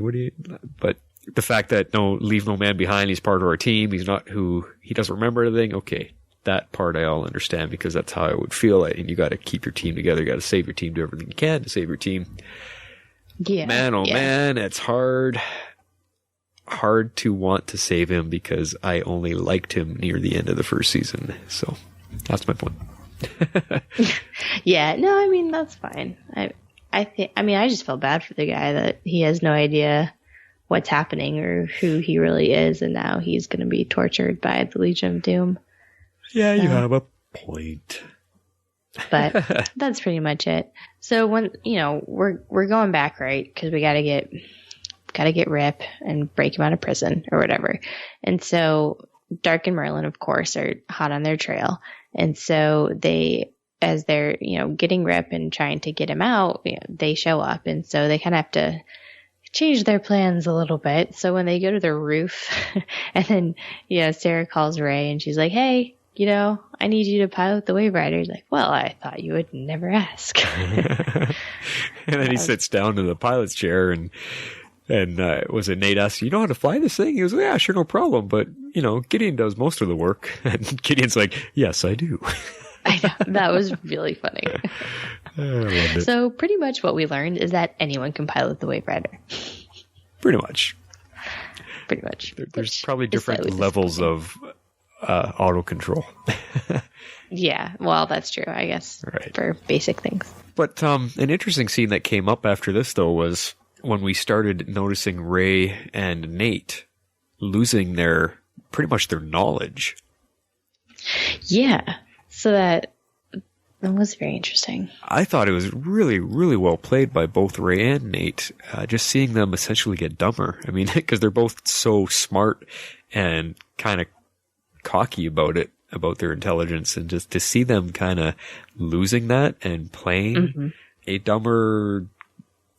But the fact that leave no man behind, he's part of our team, he doesn't remember anything. Okay, that part I all understand, because that's how I would feel. And you got to keep your team together, you got to save your team, do everything you can to save your team. Yeah. Man, oh man, it's hard to want to save him because I only liked him near the end of the first season. So that's my point. Yeah, no, I mean, that's fine. I just feel bad for the guy that he has no idea what's happening or who he really is, and now he's going to be tortured by the Legion of Doom. Yeah, you have a point. But that's pretty much it. So when, we're going back, right? Because we got to get Rip and break him out of prison or whatever. And so Dark and Merlin, of course, are hot on their trail. And so as they're, getting Rip and trying to get him out, they show up. And so they kind of have to change their plans a little bit. So when they go to the roof and then, Sarah calls Ray and she's like, hey, I need you to pilot the Waverider. He's like, well, I thought you would never ask. And then he sits down in the pilot's chair and was it Nate asked, you know how to fly this thing? He was like, yeah, sure, no problem. But, Gideon does most of the work. And Gideon's like, yes, I do. I know. That was really funny. I loved it. So pretty much what we learned is that anyone can pilot the Waverider. Pretty much. There's probably different levels of auto control. Yeah, well, that's true, I guess, right, for basic things. But an interesting scene that came up after this, though, was when we started noticing Ray and Nate losing pretty much their knowledge. Yeah, so that was very interesting. I thought it was really, really well played by both Ray and Nate, just seeing them essentially get dumber. I mean, because they're both so smart and kind of cocky about their intelligence, and just to see them kind of losing that and playing a dumber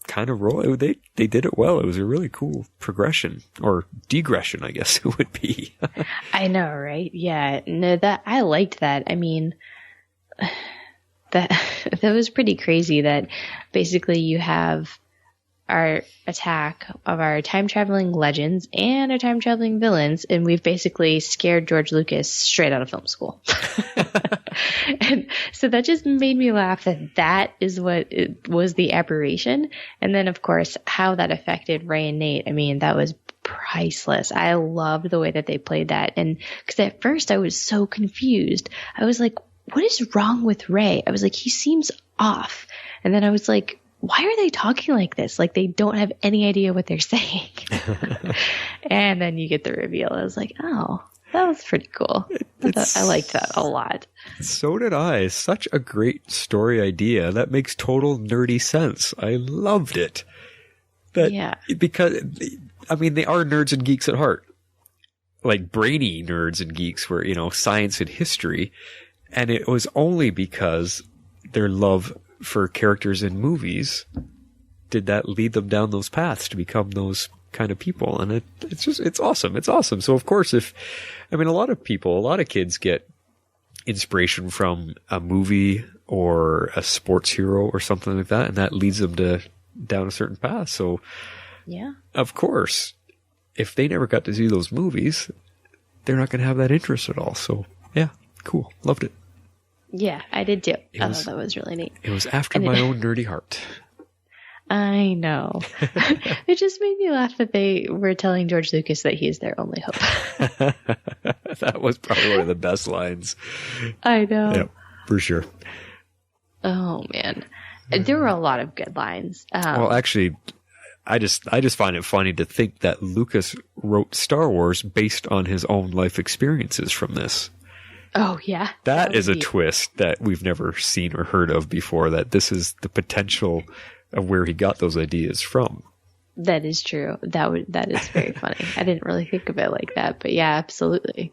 kind of role, they did it well. It was a really cool progression, or digression, I guess it would be. I know, right? Yeah, no, I liked that. I mean, that was pretty crazy that basically you have our attack of our time-traveling legends and our time-traveling villains, and we've basically scared George Lucas straight out of film school. And so that just made me laugh that is what it was, the aberration. And then, of course, how that affected Ray and Nate. I mean, that was priceless. I loved the way that they played that. And because at first I was so confused. I was like, what is wrong with Ray? I was like, he seems off. And then I was like, why are they talking like this? Like they don't have any idea what they're saying. And then you get the reveal. I was like, oh, that was pretty cool. I liked that a lot. So did I. Such a great story idea. That makes total nerdy sense. I loved it. Because, I mean, they are nerds and geeks at heart. Like brainy nerds and geeks were, science and history. And it was only because their love for characters in movies did that lead them down those paths to become those kind of people. And it's awesome. It's awesome. So of course, a lot of kids get inspiration from a movie or a sports hero or something like that, and that leads them down a certain path. So yeah, of course, if they never got to see those movies, they're not going to have that interest at all. So yeah, cool. Loved it. Yeah, I did too. I thought that was really neat. It was after my own nerdy heart. I know. It just made me laugh that they were telling George Lucas that he's their only hope. That was probably one of the best lines. I know. Yeah, for sure. Oh, man. There were a lot of good lines. Well, actually, I just find it funny to think that Lucas wrote Star Wars based on his own life experiences from this. Oh, yeah. That is a twist that we've never seen or heard of before, that this is the potential of where he got those ideas from. That is true. That is very funny. I didn't really think of it like that, but yeah, absolutely.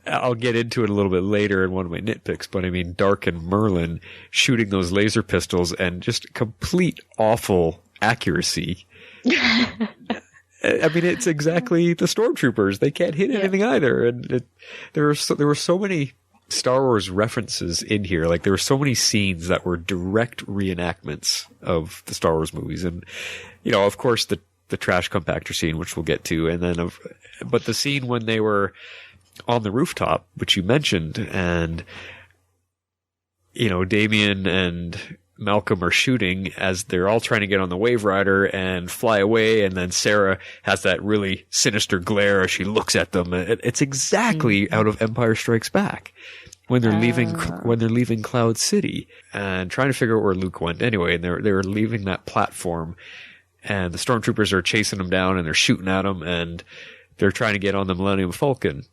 I'll get into it a little bit later in one of my nitpicks, but I mean, Dark and Merlin shooting those laser pistols and just complete awful accuracy. I mean, it's exactly the stormtroopers. They can't hit anything either. And there were so many Star Wars references in here. Like there were so many scenes that were direct reenactments of the Star Wars movies. And, of course the trash compactor scene, which we'll get to. And then, but the scene when they were on the rooftop, which you mentioned, and, Damien and Malcolm are shooting as they're all trying to get on the Waverider and fly away, and then Sarah has that really sinister glare as she looks at them. It's exactly out of Empire Strikes Back when they're leaving Cloud City and trying to figure out where Luke went. Anyway, and they're leaving that platform, and the stormtroopers are chasing them down, and they're shooting at them, and they're trying to get on the Millennium Falcon.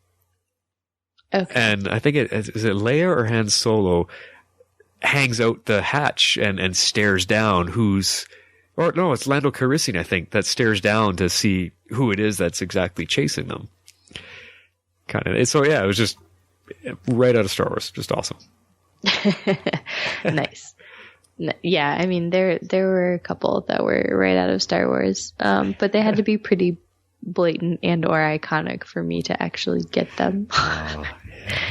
Okay. And I think is it Leia or Han Solo hangs out the hatch and stares down it's Lando Calrissian, I think, that stares down to see who it is that's exactly chasing them. Kind of. So yeah, it was just right out of Star Wars. Just awesome. Nice. Yeah, I mean, there were a couple that were right out of Star Wars, but they had to be pretty blatant and or iconic for me to actually get them.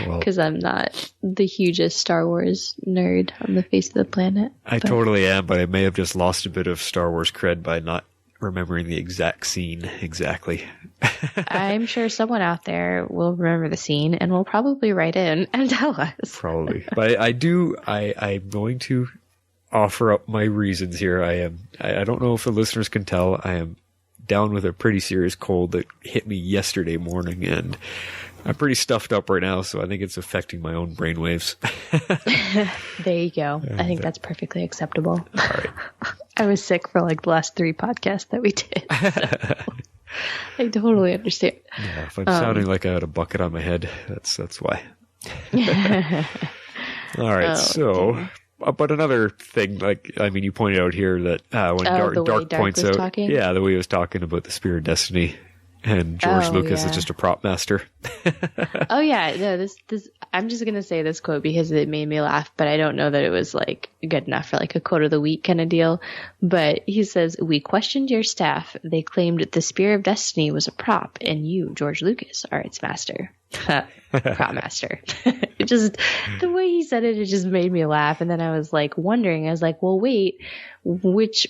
Because I'm not the hugest Star Wars nerd on the face of the planet. I totally am, but I may have just lost a bit of Star Wars cred by not remembering the exact scene exactly. I'm sure someone out there will remember the scene and will probably write in and tell us. Probably. But I'm going to offer up my reasons here. I don't know if the listeners can tell, I am down with a pretty serious cold that hit me yesterday morning, and I'm pretty stuffed up right now, so I think it's affecting my own brainwaves. There you go. I think that's perfectly acceptable. All right. I was sick for like the last 3 podcasts that we did. So I totally understand. Yeah, if I'm sounding like I had a bucket on my head, that's why. All right, but another thing, you pointed out here that when Dark points out, talking? Yeah, the way he was talking about the Spear of Destiny, and George Lucas is just a prop master. Oh yeah, no, this I'm just gonna say this quote because it made me laugh, but I don't know that it was like good enough for like a quote of the week kind of deal. But he says, "We questioned your staff. They claimed the Spear of Destiny was a prop, and you, George Lucas, are its master." Prop master. It just, the way he said it just made me laugh. And then I was like wondering, well, wait, which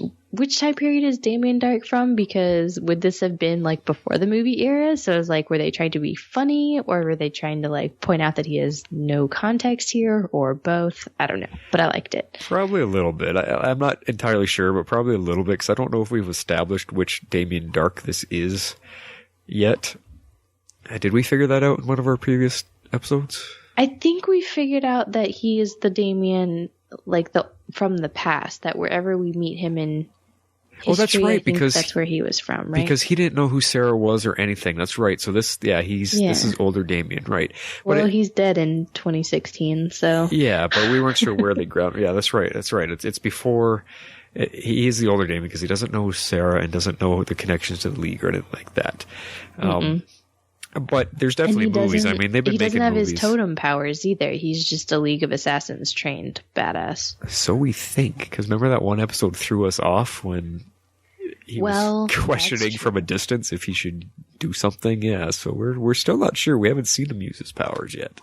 time period is Damien Dark from? Because would this have been like before the movie era? So I was like, were they trying to be funny, or were they trying to like point out that he has no context here, or both? I don't know, but I liked it. Probably a little bit. I'm not entirely sure, but probably a little bit, because I don't know if we've established which Damien Dark this is yet. Did we figure that out in one of our previous episodes? I think we figured out that he is the Damien, from the past, that wherever we meet him in history, that's right, because that's where he was from, right? Because he didn't know who Sarah was or anything. That's right. So this is older Damien, right? Well, he's dead in 2016, so. Yeah, but we weren't sure where they ground. Yeah, that's right. It's before. He's the older Damien because he doesn't know Sarah and doesn't know the connections to the League or anything like that. But there's definitely movies. I mean, they've been making movies. He doesn't have his totem powers either. He's just a League of Assassins trained badass. So we think, because remember that one episode threw us off when he was questioning from a distance if he should do something. Yeah, so we're still not sure. We haven't seen him use his powers yet.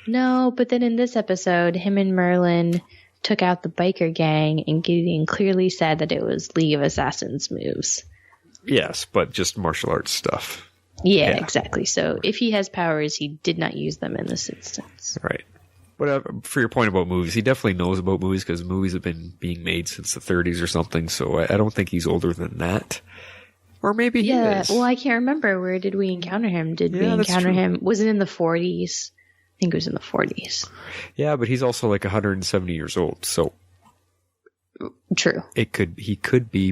No, but then in this episode, him and Merlin took out the biker gang, and Gideon clearly said that it was League of Assassins moves. Yes, but just martial arts stuff. Yeah, exactly. So if he has powers, he did not use them in this instance. Right. But for your point about movies, he definitely knows about movies because movies have been being made since the 30s or something. So I don't think he's older than that. Or maybe he is. Well, I can't remember. Where did we encounter him? Did we encounter him? Was it in the 40s? I think it was in the 40s. Yeah, but he's also like 170 years old. So true. He could be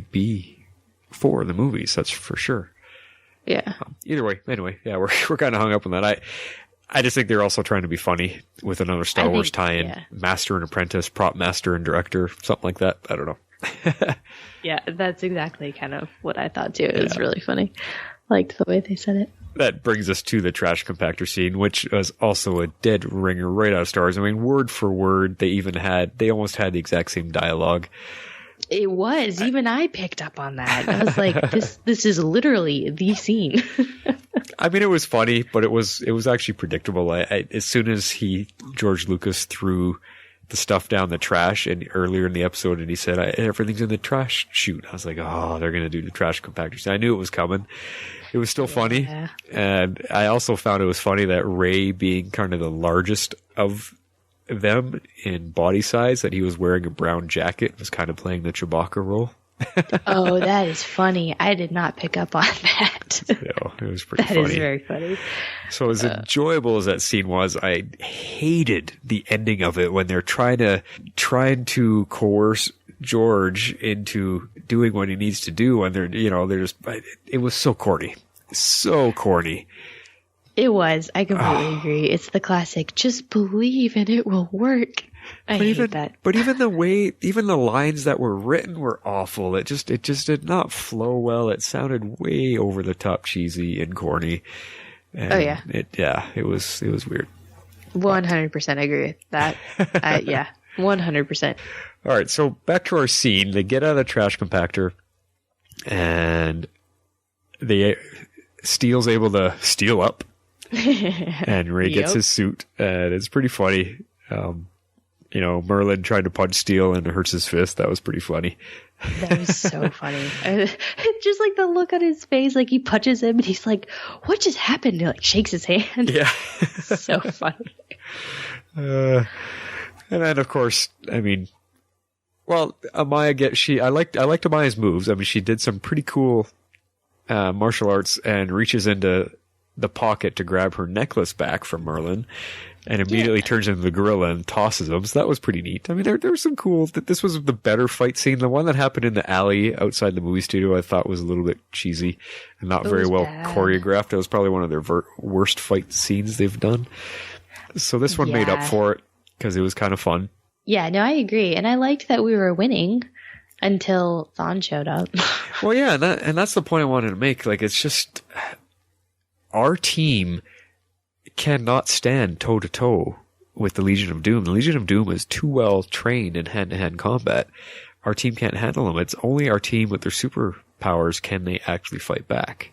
before the movies. That's for sure. Yeah. Either way, anyway, yeah, we're kind of hung up on that. I just think they're also trying to be funny with another Star Wars tie-in. Yeah. Master and apprentice, prop master and director, something like that. I don't know. Yeah, that's exactly kind of what I thought too. It was really funny. Liked the way they said it. That brings us to the trash compactor scene, which was also a dead ringer right out of Star Wars. I mean, word for word, they almost had the exact same dialogue. It was. Even I picked up on that. I was like, this is literally the scene. I mean, it was funny, but it was actually predictable. As soon as George Lucas threw the stuff down the trash, and earlier in the episode, and he said, everything's in the trash chute. I was like, oh, they're going to do the trash compactor scene. I knew it was coming. It was still funny. And I also found it was funny that Rey, being kind of the largest of them in body size that he was wearing a brown jacket, was kind of playing the Chewbacca role. Oh, that is funny. I did not pick up on that. Yeah, it was pretty funny. That is very funny. So as enjoyable as that scene was, I hated the ending of it when they're trying to coerce George into doing what he needs to do, and it was so corny. So corny. It was. I completely agree. It's the classic, just believe and it will work. I hate that. But even the lines that were written were awful. It just did not flow well. It sounded way over the top cheesy and corny. And it was weird. 100% agree with that. 100%. All right, so back to our scene. They get out of the trash compactor, and Steele's able to steal up, and Ray gets his suit, and it's pretty funny. Merlin tried to punch Steele and it hurts his fist. That was pretty funny. That was so funny. Just like the look on his face, like he punches him and he's like, what just happened? He like shakes his hand. Yeah. So funny. And then of course, Amaya I liked Amaya's moves. I mean, she did some pretty cool martial arts and reaches into the pocket to grab her necklace back from Merlin, and immediately turns into the gorilla and tosses him. So that was pretty neat. I mean, there was some cool. This was the better fight scene. The one that happened in the alley outside the movie studio, I thought was a little bit cheesy and not very well choreographed. It was probably one of their worst fight scenes they've done. So this one made up for it because it was kind of fun. Yeah, no, I agree, and I liked that we were winning until Thawne showed up. Well, yeah, and that's the point I wanted to make. Like, it's just our team cannot stand toe-to-toe with the Legion of Doom. The Legion of Doom is too well trained in hand-to-hand combat. Our team can't handle them. It's only our team with their superpowers can they actually fight back.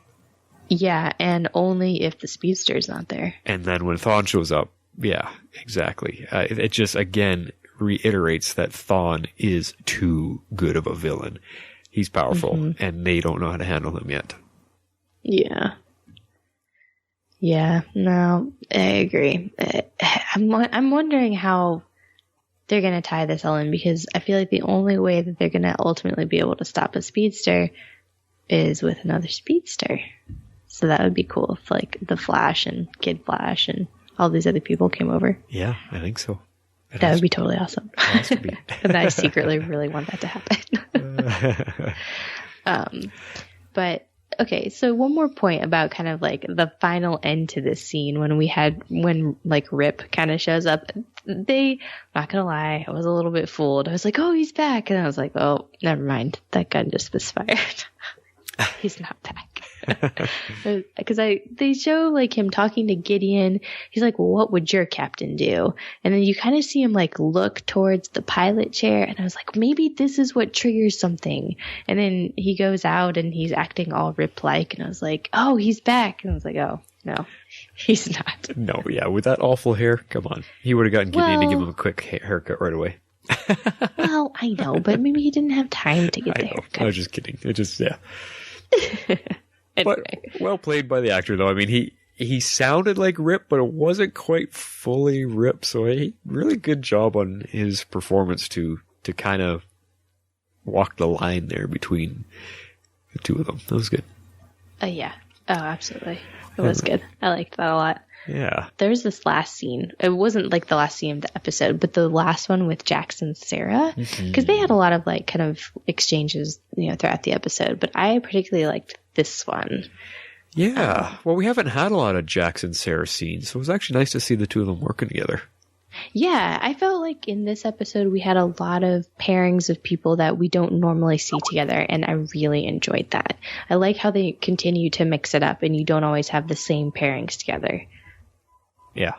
Yeah, and only if the speedster's not there. And then when Thawne shows up, yeah, exactly. It just, again, reiterates that Thawne is too good of a villain. He's powerful, and they don't know how to handle him yet. Yeah. Yeah, no, I agree. I'm wondering how they're going to tie this all in, because I feel like the only way that they're going to ultimately be able to stop a speedster is with another speedster. So that would be cool if, like, the Flash and Kid Flash and all these other people came over. Yeah, I think so. That would be totally awesome. And I secretly really want that to happen. But okay, so one more point about kind of like the final end to this scene when like Rip kind of shows up. Not gonna lie, I was a little bit fooled. I was like, oh, he's back. And I was like, oh, never mind. That gun just misfired. He's not back. Because they show like him talking to Gideon. He's like, well, what would your captain do? And then you kind of see him like look towards the pilot chair, and I was like, maybe this is what triggers something. And then he goes out and he's acting all Rip-like, and I was like, oh, he's back. And I was like, oh, no, he's not. No, yeah, with that awful hair, come on. He would have gotten Gideon to give him a quick haircut right away. Well, I know, but maybe he didn't have time to get the haircut. I was just kidding. It just, yeah. Anyway. But well played by the actor, though. I mean, he sounded like Rip, but it wasn't quite fully Rip. So really good job on his performance to kind of walk the line there between the two of them. That was good. Yeah. Oh, absolutely. It was good. I liked that a lot. Yeah. There's this last scene. It wasn't like the last scene of the episode, but the last one with Jax and Sarah, because they had a lot of like kind of exchanges, throughout the episode. But I particularly liked this one. Yeah. Well, we haven't had a lot of Jax and Sarah scenes, so it was actually nice to see the two of them working together. Yeah, I felt like in this episode we had a lot of pairings of people that we don't normally see together, and I really enjoyed that. I like how they continue to mix it up, and you don't always have the same pairings together. Yeah,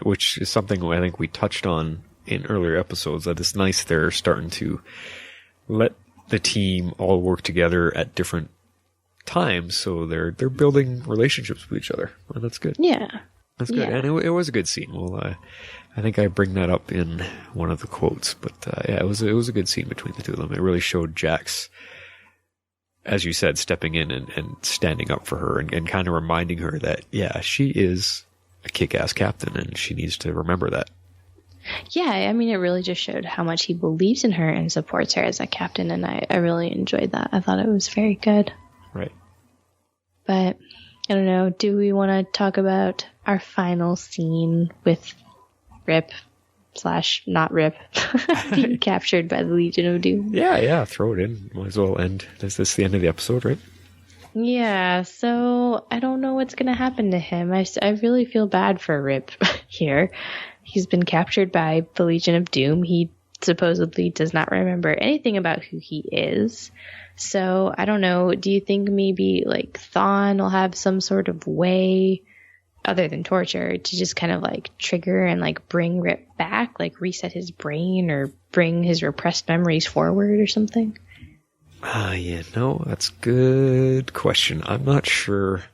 which is something I think we touched on in earlier episodes, that it's nice they're starting to let the team all work together at different times, so they're building relationships with each other. Well, that's good. Yeah. That's good. Yeah. And it was a good scene. Well, I think I bring that up in one of the quotes, but yeah, it was a good scene between the two of them. It really showed Jax, as you said, stepping in and standing up for her and kind of reminding her that, yeah, she is a kick-ass captain and she needs to remember that. Yeah, I mean, it really just showed how much he believes in her and supports her as a captain, and I really enjoyed that. I thought it was very good. Right. But, I don't know, do we want to talk about our final scene with Rip / not Rip being captured by the Legion of Doom? Yeah, throw it in. Might as well end. Is this the end of the episode, right? Yeah, so I don't know what's going to happen to him. I really feel bad for Rip here. He's been captured by the Legion of Doom. He supposedly does not remember anything about who he is. So I don't know. Do you think maybe like Thawne will have some sort of way other than torture to just kind of like trigger and like bring Rip back, like reset his brain or bring his repressed memories forward or something? That's a good question. I'm not sure.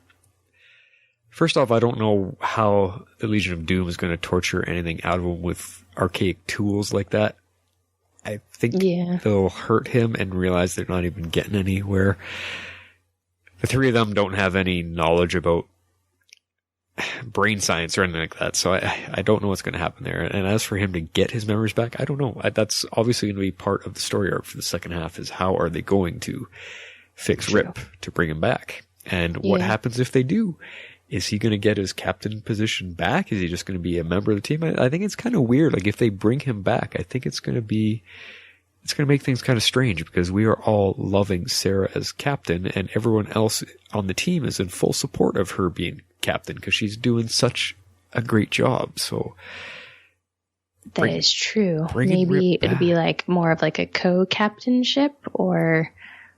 First off, I don't know how the Legion of Doom is going to torture anything out of him with archaic tools like that. I think they'll hurt him and realize they're not even getting anywhere. The three of them don't have any knowledge about brain science or anything like that, so I don't know what's going to happen there. And as for him to get his memories back, I don't know. That's obviously going to be part of the story arc for the second half, is how are they going to fix Rip to bring him back? And what happens if they do? Is he going to get his captain position back? Is he just going to be a member of the team? I think it's kind of weird. Like, if they bring him back, I think it's going to make things kind of strange, because we are all loving Sarah as captain, and everyone else on the team is in full support of her being captain because she's doing such a great job. So that is true. Maybe it'll be like more of like a co-captainship, or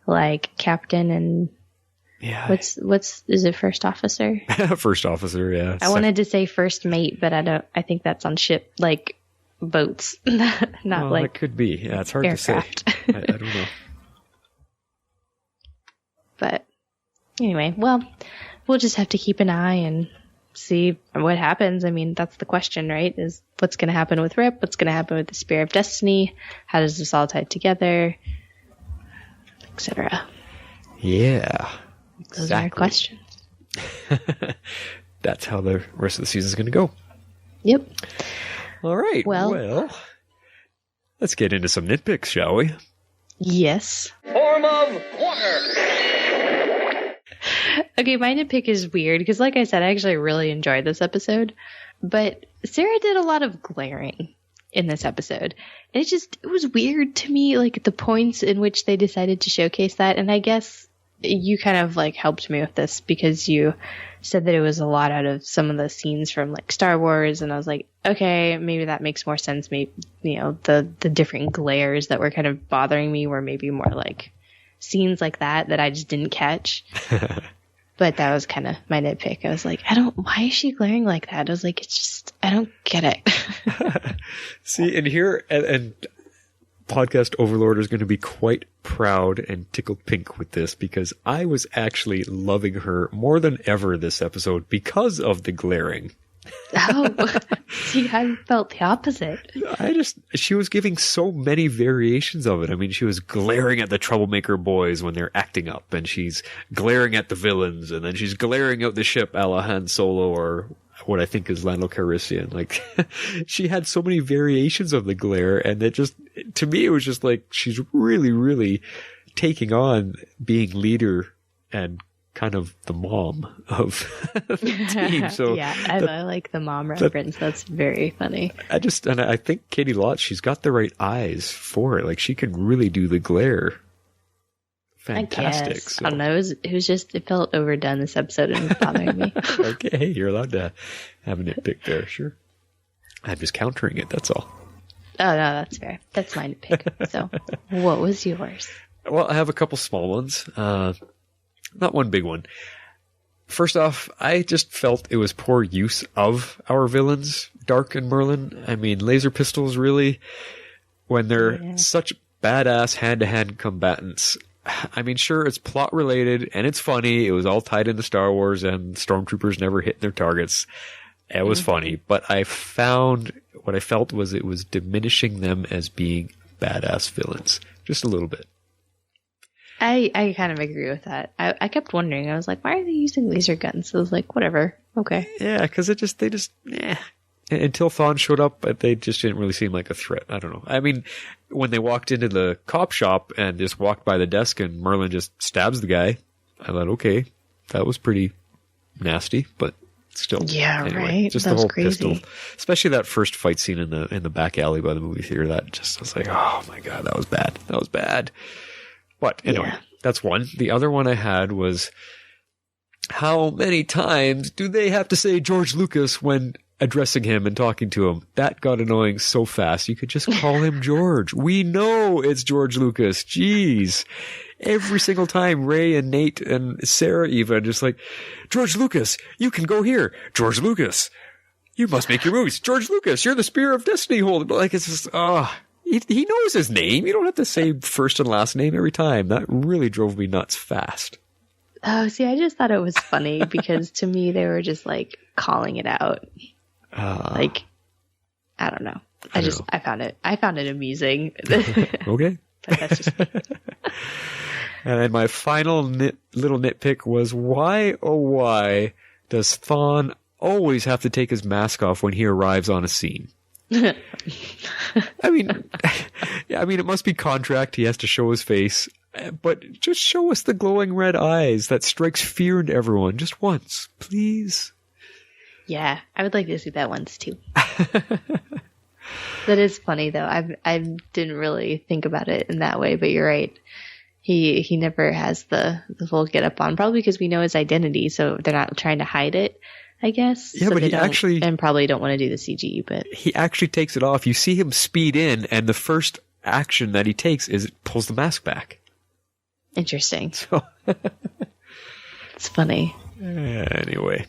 like captain and what's is it first officer? First officer, yeah. I wanted to say first mate, but I think that's on ship, like boats, not like it could be. Yeah, it's hard aircraft. to say. I don't know. But anyway, well, we'll just have to keep an eye and see what happens. I mean, that's the question, right? Is what's going to happen with Rip? What's going to happen with the Spear of Destiny? How does this all tie together? Etc. Yeah. Those are our questions. That's how the rest of the season is going to go. Yep. All right. Well, let's get into some nitpicks, shall we? Yes. Form of water. Okay, my nitpick is weird because, like I said, I actually really enjoyed this episode. But Sarah did a lot of glaring in this episode. And it was weird to me, like the points in which they decided to showcase that. And I guess you kind of like helped me with this because you said that it was a lot out of some of the scenes from like Star Wars, and I was like, okay, maybe that makes more sense. Maybe, the different glares that were kind of bothering me were maybe more like scenes like that I just didn't catch. But that was kind of my nitpick. I was like, why is she glaring like that? I was like, I don't get it. See, and here, and Podcast Overlord is going to be quite proud and tickled pink with this, because I was actually loving her more than ever this episode because of the glaring. Oh, see, I felt the opposite. She was giving so many variations of it. I mean, she was glaring at the troublemaker boys when they're acting up, and she's glaring at the villains, and then she's glaring out the ship a la Han Solo, or what I think is Lando Calrissian. Like, she had so many variations of the glare, and to me, it was just like, she's really, really taking on being leader and kind of the mom of the team. So yeah, I like the mom reference. That's very funny. I think Katie Lotz, she's got the right eyes for it. Like, she can really do the glare. Fantastic. I guess. So. I don't know. It felt overdone this episode, and it was bothering me. Okay, you're allowed to have a nitpick there, sure. I'm just countering it, that's all. Oh, no, that's fair. That's my nitpick. So, what was yours? Well, I have a couple small ones. Not one big one. First off, I just felt it was poor use of our villains, Dark and Merlin. I mean, laser pistols, really, when they're such badass hand-to-hand combatants. I mean, sure, it's plot related and it's funny. It was all tied into Star Wars, and stormtroopers never hitting their targets. It was funny, but what I felt was it was diminishing them as being badass villains. Just a little bit. I kind of agree with that. I kept wondering. I was like, why are they using laser guns? So I was like, whatever. Okay. Yeah, because until Thawne showed up, they just didn't really seem like a threat. I don't know. I mean, when they walked into the cop shop and just walked by the desk and Merlin just stabs the guy, I thought, okay, that was pretty nasty, but still. Yeah, anyway, right? Just that the was whole crazy. pistol, especially that first fight scene in the back alley by the movie theater. That just was like, oh my God, that was bad. That was bad. But anyway, that's one. The other one I had was, how many times do they have to say George Lucas when addressing him and talking to him? That got annoying so fast. You could just call him George. We know it's George Lucas. Jeez. Every single time Ray and Nate and Sarah even just like, George Lucas, you can go here. George Lucas, you must make your movies. George Lucas, you're the Spear of Destiny holder. Like, it's just, he knows his name. You don't have to say first and last name every time. That really drove me nuts fast. Oh, see, I just thought it was funny because to me they were just like calling it out. Like, I don't know. I found it amusing. Okay. But that's just me. And then my final little nitpick was, why, oh why, does Thawne always have to take his mask off when he arrives on a scene? I mean, it must be contract. He has to show his face. But just show us the glowing red eyes that strikes fear into everyone just once, please. Yeah, I would like to see that once too. That is funny though. I didn't really think about it in that way, but you're right. He never has the full get up on, probably because we know his identity, so they're not trying to hide it, I guess. Yeah, so but he actually, and probably don't want to do the CG, but he actually takes it off. You see him speed in, and the first action that he takes is pulls the mask back. Interesting. So it's funny. Anyway,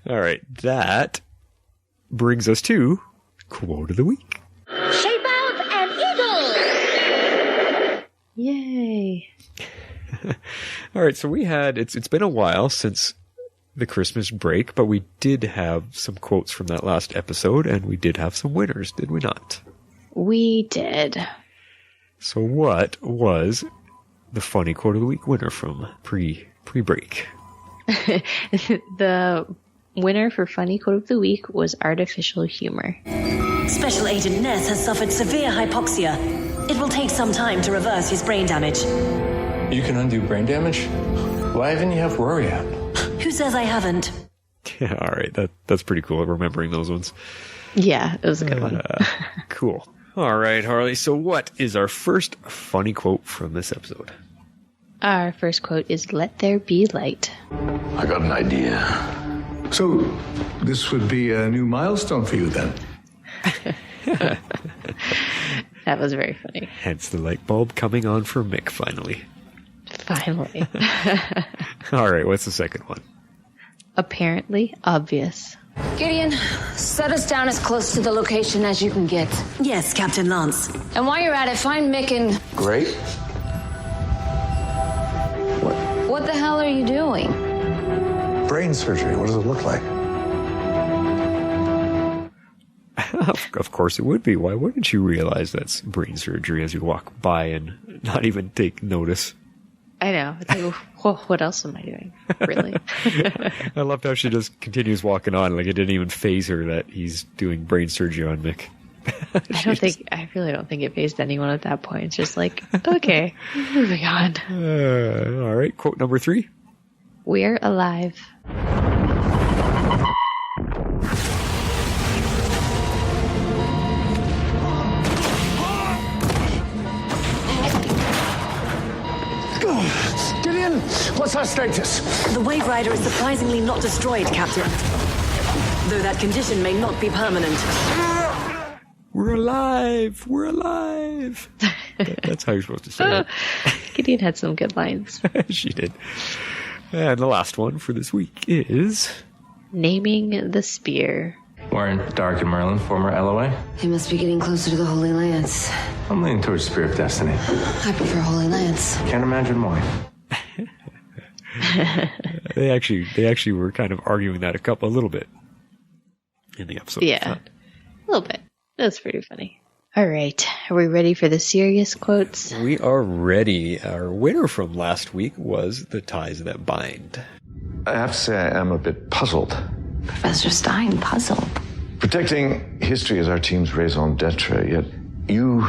all right, that brings us to Quote of the Week. Shape out an eagle! Yay. All right, so we had, it's been a while since the Christmas break, but we did have some quotes from that last episode, and we did have some winners, did we not? We did. So what was the funny quote of the week winner from pre-break? The winner for funny quote of the week was artificial humor. Special Agent Ness has suffered severe hypoxia. It will take some time to reverse his brain damage. You can undo brain damage? Why haven't you have Rory out? Who says I haven't? Yeah, all right, that's pretty cool, remembering those ones. Yeah, it was a good one. Cool. All right, Harley, so what is our first funny quote from this episode? Our first quote is, "Let there be light." I got an idea. So, this would be a new milestone for you then? That was very funny. Hence the light bulb coming on for Mick, finally. Finally. All right, what's the second one? Apparently obvious. Gideon, set us down as close to the location as you can get. Yes, Captain Lance. And while you're at it, find Mick and... Great. What the hell are you doing? Brain surgery, what does it look like? Of course it would be. Why wouldn't you realize that's brain surgery as you walk by and not even take notice? I know. It's like, whoa, what else am I doing? Really? I loved how she just continues walking on, like it didn't even faze her that he's doing brain surgery on Mick. I really don't think it fazed anyone at that point. It's just like, okay, moving on. All right, quote number 3. We're alive. Gideon, what's our status? The Waverider is surprisingly not destroyed, Captain. Though that condition may not be permanent. We're alive! We're alive! That's how you're supposed to say it. Gideon had some good lines. She did. And the last one for this week is... Naming the spear. Warren, Dark, and Merlin, former LOA. He must be getting closer to the Holy Lance. I'm leaning towards Spear of Destiny. I prefer Holy Lance. Can't imagine why. They actually were kind of arguing that a little bit in the episode. Yeah, a little bit. That's pretty funny. All right, are we ready for the serious quotes? We are ready. Our winner from last week was The Ties That Bind. I have to say I am a bit puzzled. Professor Stein puzzled. Protecting history is our team's raison d'etre, yet you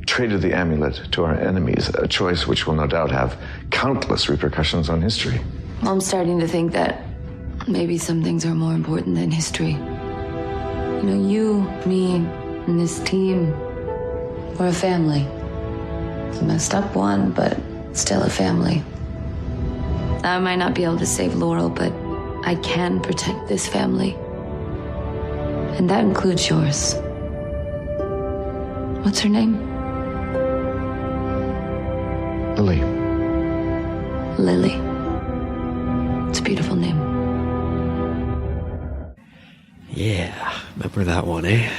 traded the amulet to our enemies, a choice which will no doubt have countless repercussions on history. Well, I'm starting to think that maybe some things are more important than history. You know, you, me, and this team, we're a family. It's a messed up one, but still a family. I might not be able to save Laurel, but I can protect this family. And that includes yours. What's her name? Lily. Lily. It's a beautiful name. Yeah, remember that one, eh?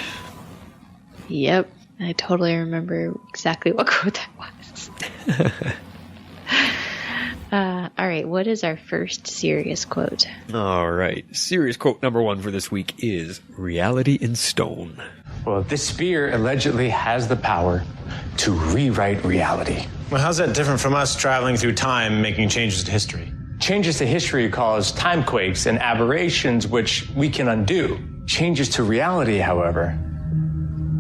Yep. I totally remember exactly what quote that was. All right, what is our first serious quote? All right, serious quote number 1 for this week is reality in stone. Well, this spear allegedly has the power to rewrite reality. Well, how's that different from us traveling through time, making changes to history? Changes to history cause timequakes and aberrations, which we can undo. Changes to reality, however,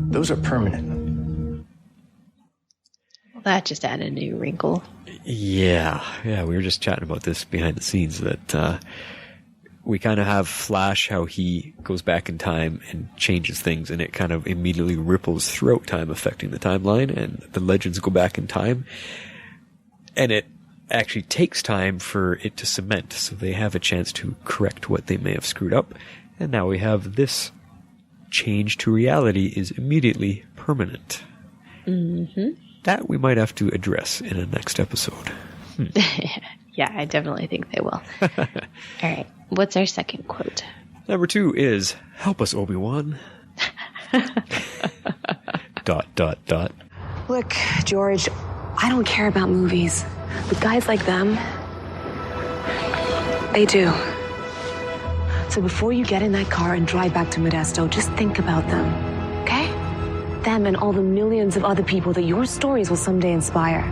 those are permanent. Well, that just added a new wrinkle. Yeah, we were just chatting about this behind the scenes, that we kind of have Flash, how he goes back in time and changes things, and it kind of immediately ripples throughout time, affecting the timeline, and the legends go back in time, and it actually takes time for it to cement, so they have a chance to correct what they may have screwed up, and now we have this change to reality is immediately permanent. Mm-hmm. That we might have to address in a next episode. Yeah, I definitely think they will. All right, what's our second quote? Number 2 is, help us, Obi-Wan. ... Look, George, I don't care about movies, but guys like them, they do. So before you get in that car and drive back to Modesto, just think about them, okay? Them and all the millions of other people that your stories will someday inspire.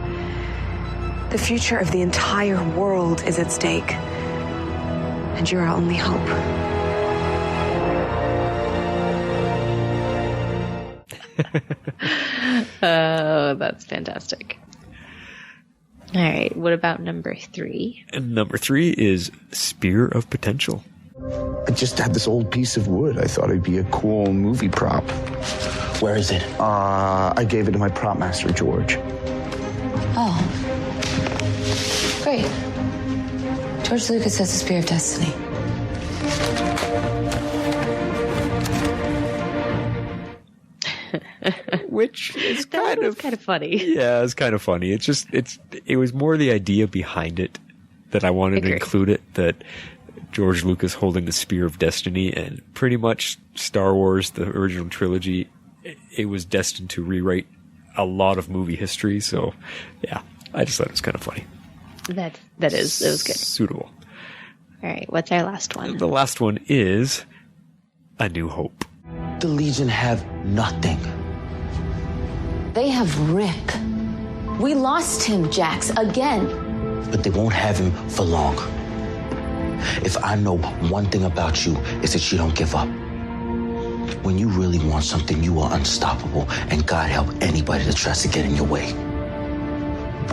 The future of the entire world is at stake, and you're our only hope. Oh, that's fantastic. All right, what about number 3? And number 3 is Spear of Potential. I just had this old piece of wood. I thought it'd be a cool movie prop. Where is it? I gave it to my prop master, George. Oh. Great. George Lucas has the Spear of Destiny. Which is kind of funny. Yeah, it's kind of funny. It was more the idea behind it that I wanted to include it, that George Lucas holding the Spear of Destiny, and pretty much Star Wars, the original trilogy, it was destined to rewrite a lot of movie history. So yeah, I just thought it was kind of funny. It was good. Suitable. All right, what's our last one? The last one is A New Hope. The Legion have nothing. They have Rick. We lost him, Jax, again. But they won't have him for long. If I know one thing about you, it's that you don't give up. When you really want something, you are unstoppable, and God help anybody that tries to get in your way.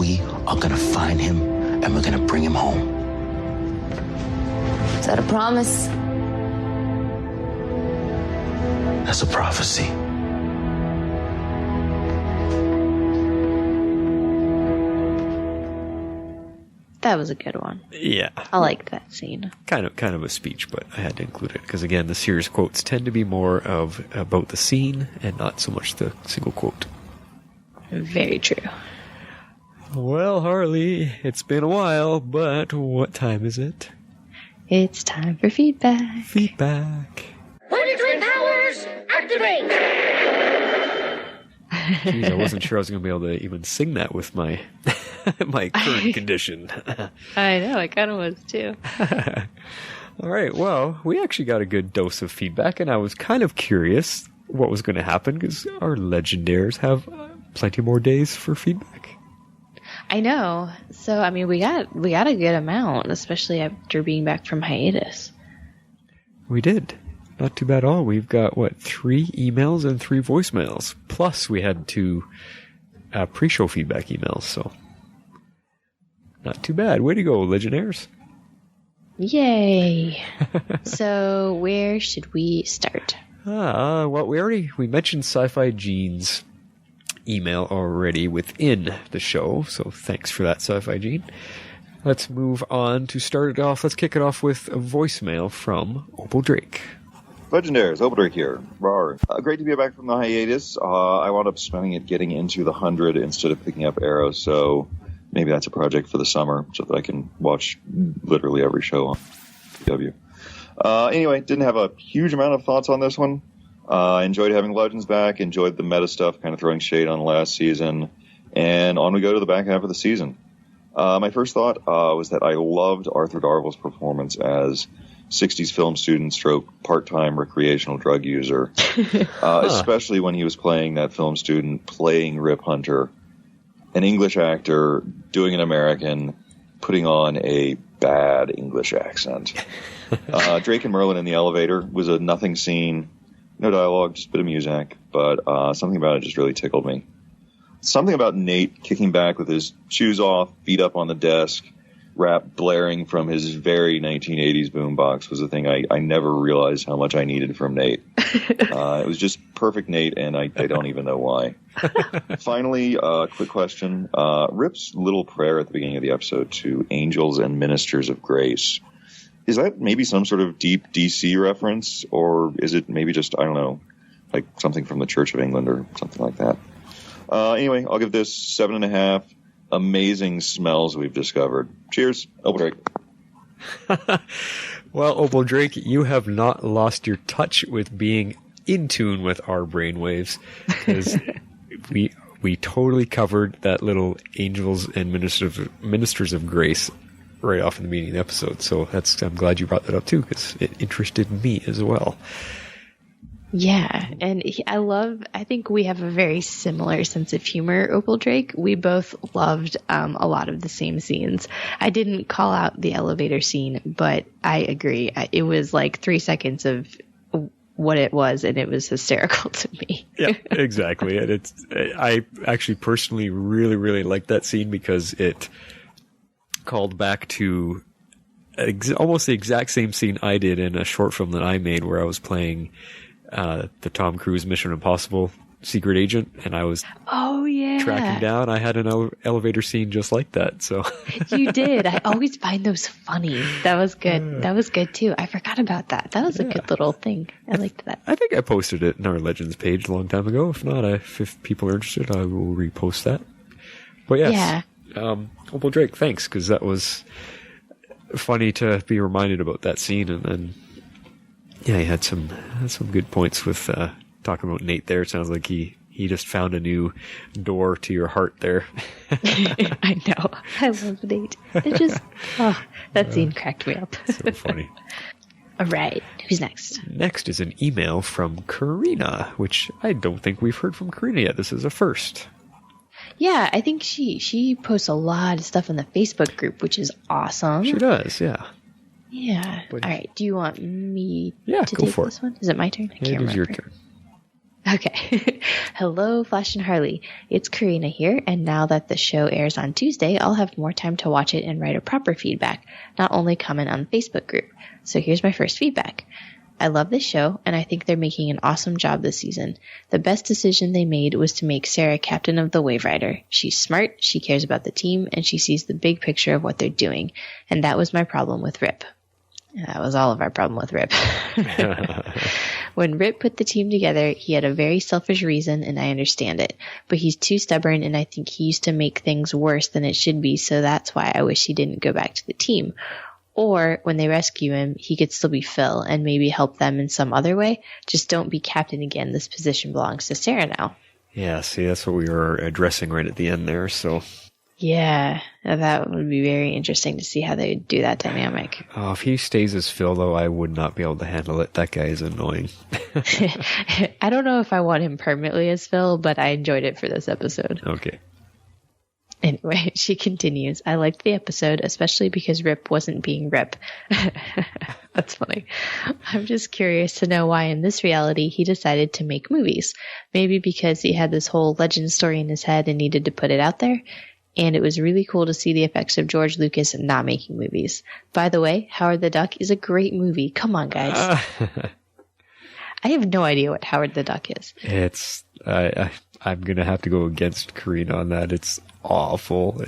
We are gonna find him, and we're gonna bring him home. Is that a promise? That's a prophecy. That was a good one. Yeah. I liked that scene. Kind of a speech, but I had to include it because, again, the serious quotes tend to be more of about the scene and not so much the single quote. Very true. Well, Harley, it's been a while, but what time is it? It's time for feedback. Feedback. Holy Twin Powers, activate! Jeez, I wasn't sure I was going to be able to even sing that with my my current condition. I know, I kind of was too. All right, well, we actually got a good dose of feedback, and I was kind of curious what was going to happen because our legendaires have plenty more days for feedback. I know. So, I mean, we got a good amount, especially after being back from hiatus. We did. not too bad at all. We've got, 3 emails and 3 voicemails. Plus, we had 2 pre-show feedback emails, so not too bad. Way to go, Legionnaires. Yay. So where should we start? Well, we mentioned Sci-Fi Gene's email already within the show, so thanks for that, Sci-Fi Gene. Let's move on to start it off. Let's kick it off with a voicemail from Opal Drake. Legendaries, Opal Drake here. Rawr. Great to be back from the hiatus. I wound up spending it getting into the 100 instead of picking up Arrow, so maybe that's a project for the summer so that I can watch literally every show on CW. Anyway, didn't have a huge amount of thoughts on this one. I enjoyed having Legends back, enjoyed the meta stuff, kind of throwing shade on last season, and on we go to the back half of the season. My first thought was that I loved Arthur Darvill's performance as 60s film student stroke part-time recreational drug user, especially when he was playing that film student playing Rip Hunter, an English actor doing an American, putting on a bad English accent. Drake and Merlin in the elevator was a nothing scene, no dialogue, just a bit of music, but something about it just really tickled me. Something about Nate kicking back with his shoes off, feet up on the desk, rap blaring from his very 1980s boombox was a thing I never realized how much I needed from Nate. It was just perfect Nate, and I don't even know why. Finally, quick question. Rip's little prayer at the beginning of the episode to angels and ministers of grace. Is that maybe some sort of deep DC reference, or is it maybe just, I don't know, like something from the Church of England or something like that? Anyway, I'll give this 7.5. Amazing smells we've discovered. Cheers, Opal Drake. Well, Opal Drake, you have not lost your touch with being in tune with our brainwaves, because we totally covered that little angels and ministers of grace right off in the beginning of the episode. So I'm glad you brought that up too, because it interested me as well. Yeah, and I think we have a very similar sense of humor, Opal Drake. We both loved a lot of the same scenes. I didn't call out the elevator scene, but I agree. It was like 3 seconds of what it was, and it was hysterical to me. Yeah, exactly. And I actually personally really, really liked that scene because it called back to almost the exact same scene I did in a short film that I made where I was playing the Tom Cruise Mission Impossible secret agent, and I was tracking down. I had an elevator scene just like that. So you did. I always find those funny. That was good. That was good too. I forgot about that. That was a good little thing. I liked that. I think I posted it in our Legends page a long time ago. If not, if people are interested, I will repost that. But yes, Opal Drake, thanks, because that was funny to be reminded about that scene, and then. Yeah, he had some good points with talking about Nate there. It sounds like he just found a new door to your heart there. I know. I love Nate. It just, that scene cracked me up. So funny. All right. Who's next? Next is an email from Karina, which I don't think we've heard from Karina yet. This is a first. Yeah, I think she posts a lot of stuff in the Facebook group, which is awesome. She does, yeah. Yeah. All right. Do you want me to go take for this one? Is it my turn? I can't remember. It is your turn. Okay. Hello, Flash and Harley. It's Karina here, and now that the show airs on Tuesday, I'll have more time to watch it and write a proper feedback, not only comment on the Facebook group. So here's my first feedback. I love this show, and I think they're making an awesome job this season. The best decision they made was to make Sarah captain of the Waverider. She's smart, she cares about the team, and she sees the big picture of what they're doing. And that was my problem with Rip. That was all of our problem with Rip. When Rip put the team together, he had a very selfish reason, and I understand it. But he's too stubborn, and I think he used to make things worse than it should be, so that's why I wish he didn't go back to the team. Or, when they rescue him, he could still be Phil, and maybe help them in some other way. Just don't be captain again. This position belongs to Sarah now. Yeah, see, that's what we were addressing right at the end there, so... Yeah, that would be very interesting to see how they do that dynamic. Oh, if he stays as Phil, though, I would not be able to handle it. That guy is annoying. I don't know if I want him permanently as Phil, but I enjoyed it for this episode. Okay. Anyway, she continues, I liked the episode, especially because Rip wasn't being Rip. That's funny. I'm just curious to know why in this reality he decided to make movies. Maybe because he had this whole legend story in his head and needed to put it out there. And it was really cool to see the effects of George Lucas not making movies. By the way, Howard the Duck is a great movie. Come on, guys. I have no idea what Howard the Duck is. It's I'm gonna have to go against Karina on that. It's awful.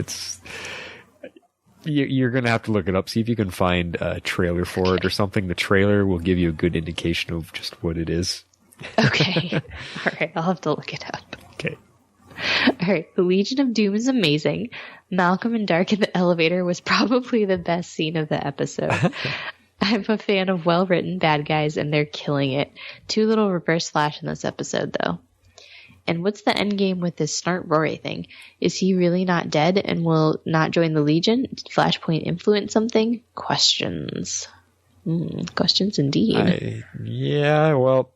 You're gonna have to look it up. See if you can find a trailer for it or something. The trailer will give you a good indication of just what it is. Okay. All right. I'll have to look it up. Okay. All right. The Legion of Doom is amazing. Malcolm and Dark in the elevator was probably the best scene of the episode. I'm a fan of well-written bad guys, and they're killing it. Too little Reverse Flash in this episode, though. And what's the end game with this Snart Rory thing? Is he really not dead and will not join the Legion? Did Flashpoint influence something? Questions. Questions indeed. Well,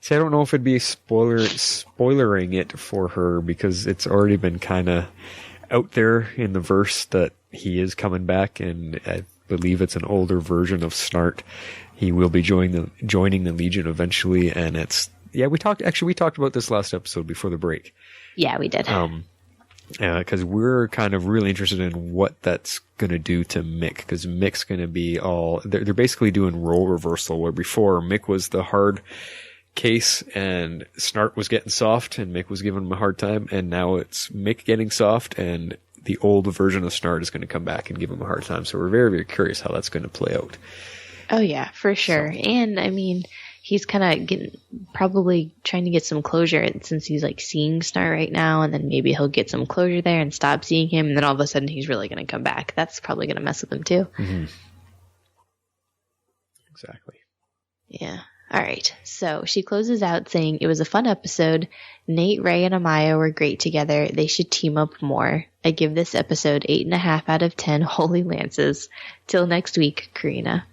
see, I don't know if it'd be spoilering it for her because it's already been kind of out there in the verse that he is coming back, and I believe it's an older version of Snart. He will be joining the Legion eventually, and it's we talked about this last episode before the break. Yeah, we did. Because we're kind of really interested in what that's going to do to Mick, because Mick's going to be they're basically doing role reversal, where before Mick was the hard case and Snart was getting soft and Mick was giving him a hard time, and now it's Mick getting soft and the old version of Snart is going to come back and give him a hard time. So we're very, very curious how that's going to play out. Oh yeah, for sure. So. And I mean, he's kind of probably trying to get some closure since he's like seeing Snart right now, and then maybe he'll get some closure there and stop seeing him, and then all of a sudden he's really going to come back. That's probably going to mess with him too. Mm-hmm. Exactly. Yeah. All right. So she closes out saying it was a fun episode. Nate, Ray, and Amaya were great together. They should team up more. I give this episode 8.5 out of 10 holy lances. Till next week, Karina.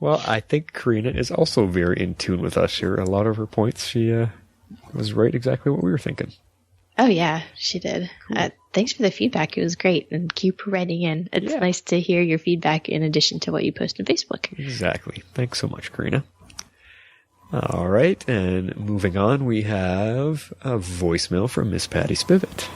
Well, I think Karina is also very in tune with us here. A lot of her points, she was right exactly what we were thinking. Oh, yeah, she did. Cool. Thanks for the feedback. It was great. And keep writing in. It's nice to hear your feedback in addition to what you post on Facebook. Exactly. Thanks so much, Karina. All right, and moving on, we have a voicemail from Miss Patty Spivot.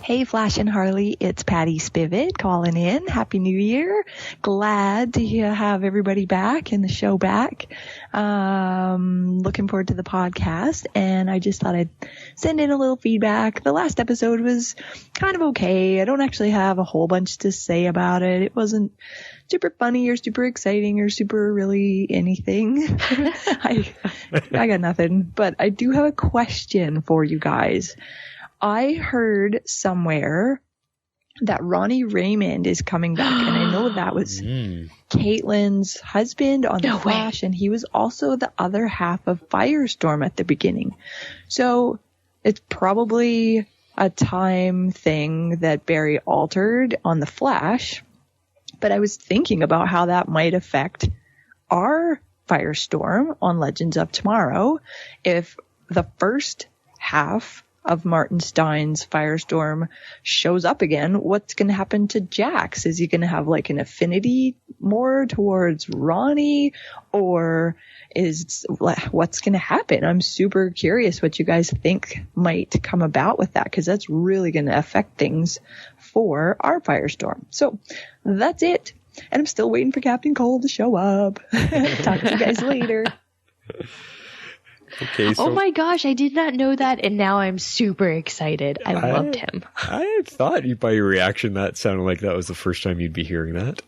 Hey, Flash and Harley, it's Patty Spivot calling in. Happy New Year. Glad to have everybody back and the show back. Looking forward to the podcast, and I just thought I'd send in a little feedback. The last episode was kind of okay. I don't actually have a whole bunch to say about it. It wasn't super funny or super exciting or super really anything. I got nothing, but I do have a question for you guys. I heard somewhere that Ronnie Raymond is coming back, and I know that was Caitlin's husband on The Flash, and he was also the other half of Firestorm at the beginning. So it's probably a time thing that Barry altered on The Flash, but I was thinking about how that might affect our Firestorm on Legends of Tomorrow if the first half of Martin Stein's Firestorm shows up again. What's going to happen to Jax? Is he going to have like an affinity more towards Ronnie, or what's going to happen? I'm super curious what you guys think might come about with that, because that's really going to affect things for our Firestorm. So that's it. And I'm still waiting for Captain Cole to show up. Talk to you guys later. Okay, so oh my gosh, I did not know that, and now I'm super excited. I loved him. I thought by your reaction that sounded like that was the first time you'd be hearing that.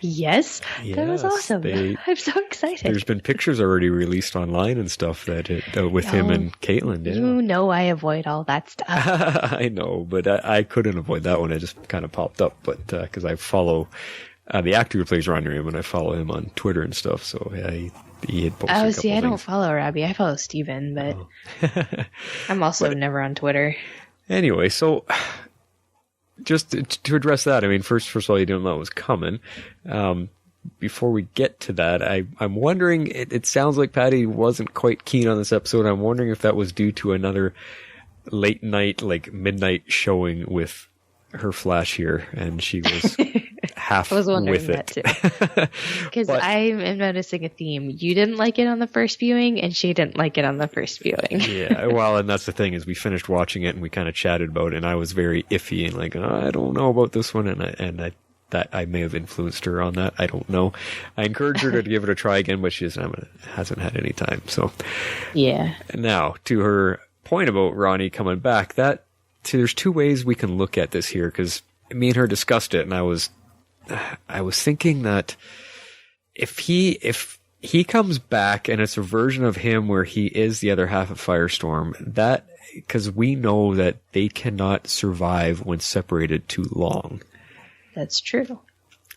Yes, that was awesome. I'm so excited. There's been pictures already released online and stuff that with him and Caitlin. Yeah. You know I avoid all that stuff. I know, but I couldn't avoid that one. It just kind of popped up, but because I follow the actor who plays Ronnie Raymond, I follow him on Twitter and stuff, so yeah, he had posted a couple I don't follow Robbie. I follow Steven, but I'm also never on Twitter. Anyway, so just to address that, I mean, first of all, you didn't know it was coming. Before we get to that, I'm wondering, it sounds like Patty wasn't quite keen on this episode. I'm wondering if that was due to another late night, like midnight showing with her Flash here, and she was half I was wondering with that it. too. Because I am noticing a theme. You didn't like it on the first viewing, and she didn't like it on the first viewing. Yeah, well, and that's the thing is we finished watching it and we kind of chatted about it, and I was very iffy and like, oh, I don't know about this one, and I may have influenced her on that. I don't know. I encouraged her to give it a try again, but she hasn't had any time. So yeah. Now to her point about Ronnie coming back, there's two ways we can look at this here, because me and her discussed it, and I was thinking that if he comes back and it's a version of him where he is the other half of Firestorm, that because we know that they cannot survive when separated too long. That's true.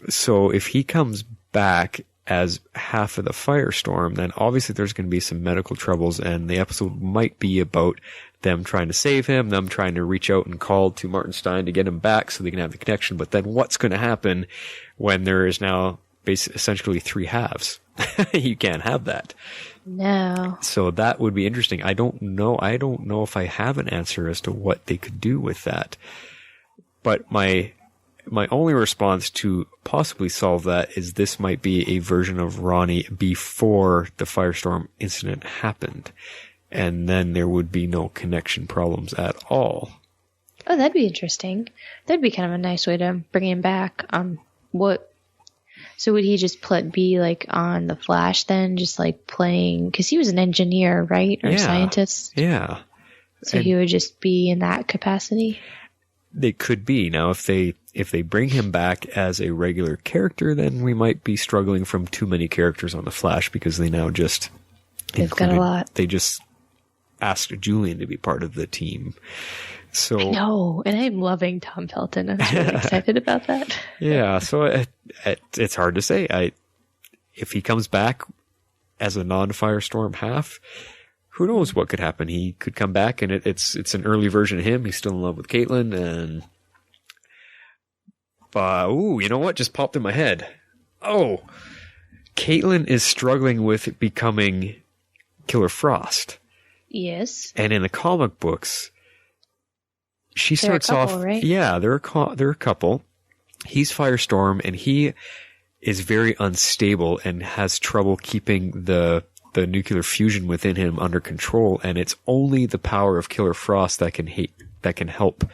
So if he comes back as half of the Firestorm, then obviously there's going to be some medical troubles, and the episode might be about them trying to save him, them trying to reach out and call to Martin Stein to get him back so they can have the connection. But then what's going to happen when there is now essentially three halves? You can't have that. No. So that would be interesting. I don't know if I have an answer as to what they could do with that. But my only response to possibly solve that is this might be a version of Ronnie before the Firestorm incident happened. And then there would be no connection problems at all. Oh, that'd be interesting. That'd be kind of a nice way to bring him back. So would he just be like on the Flash then, just like playing? Because he was an engineer, right, or a scientist? Yeah. So he would just be in that capacity. They could be. Now, if they bring him back as a regular character, then we might be struggling from too many characters on the Flash, because they now just they've got a lot. They just asked Julian to be part of the team. So I know, and I'm loving Tom Felton. I'm really excited about that. Yeah, so it's hard to say. If he comes back as a non-Firestorm half, who knows what could happen? He could come back, and it's an early version of him. He's still in love with Caitlin, and you know what just popped in my head? Oh, Caitlin is struggling with becoming Killer Frost. Yes. And in the comic books, she starts off, right? Yeah, they're a couple. He's Firestorm, and he is very unstable and has trouble keeping the nuclear fusion within him under control. And it's only the power of Killer Frost that can help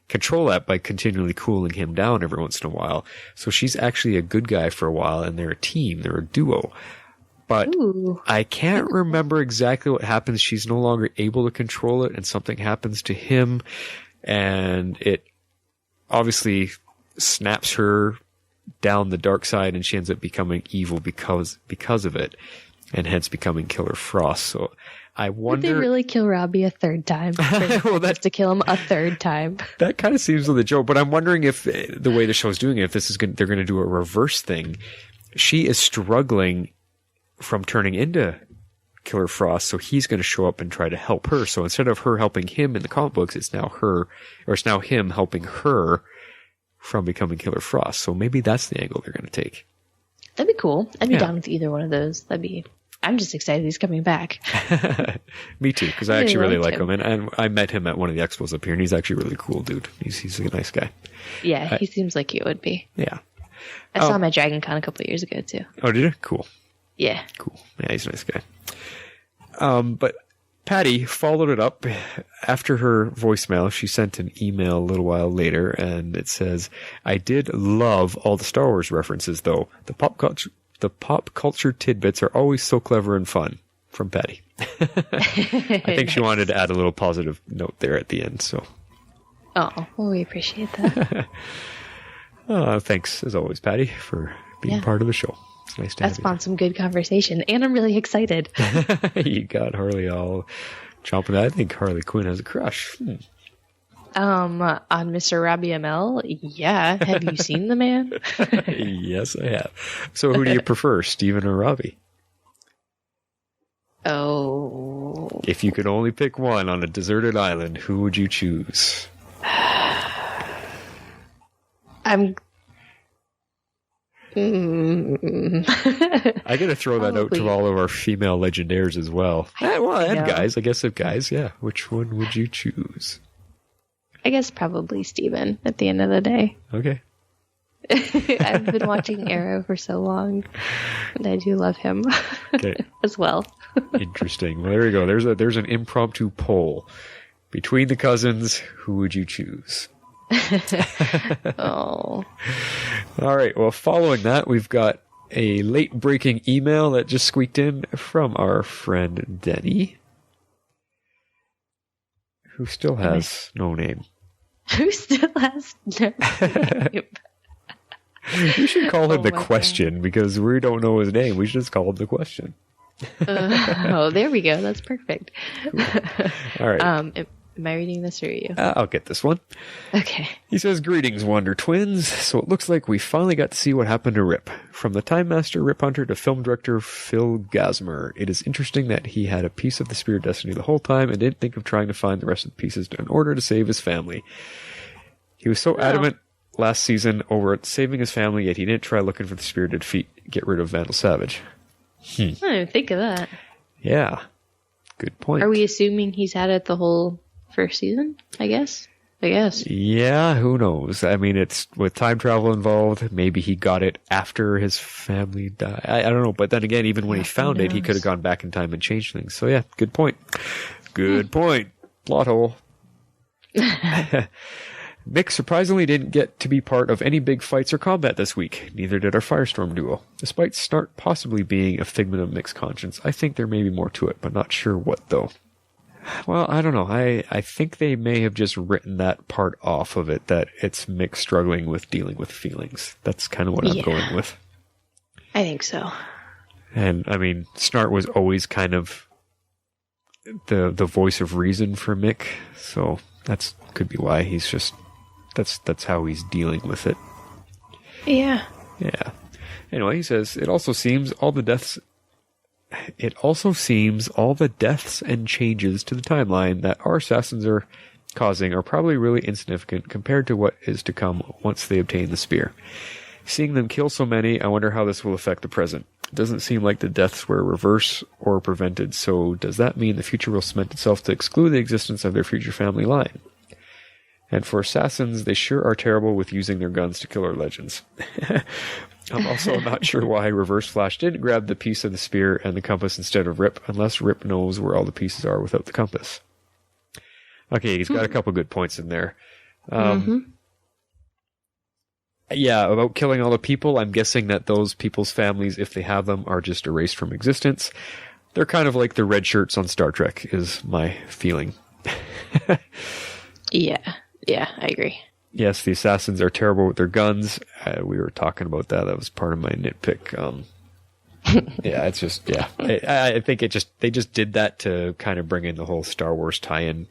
control that by continually cooling him down every once in a while. So she's actually a good guy for a while, and they're a team, they're a duo. But I can't remember exactly what happens. She's no longer able to control it, and something happens to him, and it obviously snaps her down the dark side, and she ends up becoming evil because of it, and hence becoming Killer Frost. So I wonder... Would they really kill Robbie a third time? Well, that's to kill him a third time. That kind of seems like a joke, but I'm wondering if the way the show's doing it, if they're going to do a reverse thing. She is struggling from turning into Killer Frost, so he's going to show up and try to help her. So instead of her helping him in the comic books, it's now him helping her from becoming Killer Frost. So maybe that's the angle they're going to take. That'd be cool. I'd be down with either one of those. I'm just excited he's coming back. Me too, because I actually really like him. And I met him at one of the expos up here, and he's actually a really cool dude. He's a nice guy. Yeah, he seems like he would be. Yeah. I saw him at Dragon Con a couple of years ago, too. Oh, did you? Cool. Yeah. Cool. Yeah, he's a nice guy. But Patty followed it up after her voicemail. She sent an email a little while later, and it says, "I did love all the Star Wars references, though. The pop culture tidbits are always so clever and fun." From Patty. I think she wanted to add a little positive note there at the end. So. Oh, well, we appreciate that. Thanks, as always, Patty, for being part of the show. It's nice to have you. That spawned some good conversation, and I'm really excited. You got Harley all chomping. I think Harley Quinn has a crush. On Mr. Robbie ML? Yeah. Have you seen the man? Yes, I have. So who do you prefer, Steven or Robbie? Oh. If you could only pick one on a deserted island, who would you choose? I got to throw that out to all of our female Legendaires as well. And guys. I guess if guys, yeah. Which one would you choose? I guess probably Steven at the end of the day. Okay. I've been watching Arrow for so long, and I do love him as well. Interesting. Well, there you go. There's an impromptu poll. Between the cousins, who would you choose? Oh. All right. Well, following that, we've got a late-breaking email that just squeaked in from our friend Denny, who still has no name. Who still has no name? We should call him the Question because we don't know his name. We should just call him the Question. There we go. That's perfect. All right. Am I reading this or are you? I'll get this one. Okay. He says, "Greetings, Wonder Twins. So it looks like we finally got to see what happened to Rip. From the Time Master Rip Hunter to film director Phil Gasmer. It is interesting that he had a piece of the Spear of Destiny the whole time and didn't think of trying to find the rest of the pieces in order to save his family. He was so adamant last season over saving his family, yet he didn't try looking for the Spear to get rid of Vandal Savage." I didn't even think of that. Yeah. Good point. Are we assuming he's had it the whole first season? I guess. Yeah, who knows? I mean, it's with time travel involved. Maybe he got it after his family died. I don't know. But then again, even when he found it, he could have gone back in time and changed things. So yeah, good point. Good point. Plot hole. Mick surprisingly didn't get to be part of any big fights or combat this week. Neither did our Firestorm duo. Despite Snart possibly being a figment of Mick's conscience, I think there may be more to it, but not sure what though. Well, I don't know. I think they may have just written that part off of it, that it's Mick struggling with dealing with feelings. That's kind of what I'm going with. I think so. And, I mean, Snart was always kind of the voice of reason for Mick, so that's could be why he's just... That's how he's dealing with it. Yeah. Yeah. Anyway, he says, it also seems all the deaths and changes to the timeline that our assassins are causing are probably really insignificant compared to what is to come once they obtain the spear. Seeing them kill so many, I wonder how this will affect the present. It doesn't seem like the deaths were reversed or prevented, so does that mean the future will cement itself to exclude the existence of their future family line? And for assassins, they sure are terrible with using their guns to kill our legends. I'm also not sure why Reverse Flash didn't grab the piece of the spear and the compass instead of Rip, unless Rip knows where all the pieces are without the compass. Okay, he's got a couple good points in there. Yeah, about killing all the people, I'm guessing that those people's families, if they have them, are just erased from existence. They're kind of like the red shirts on Star Trek, is my feeling. Yeah, I agree. Yes, the assassins are terrible with their guns. We were talking about that. That was part of my nitpick. Yeah, it's just, yeah. I think they just did that to kind of bring in the whole Star Wars tie-in.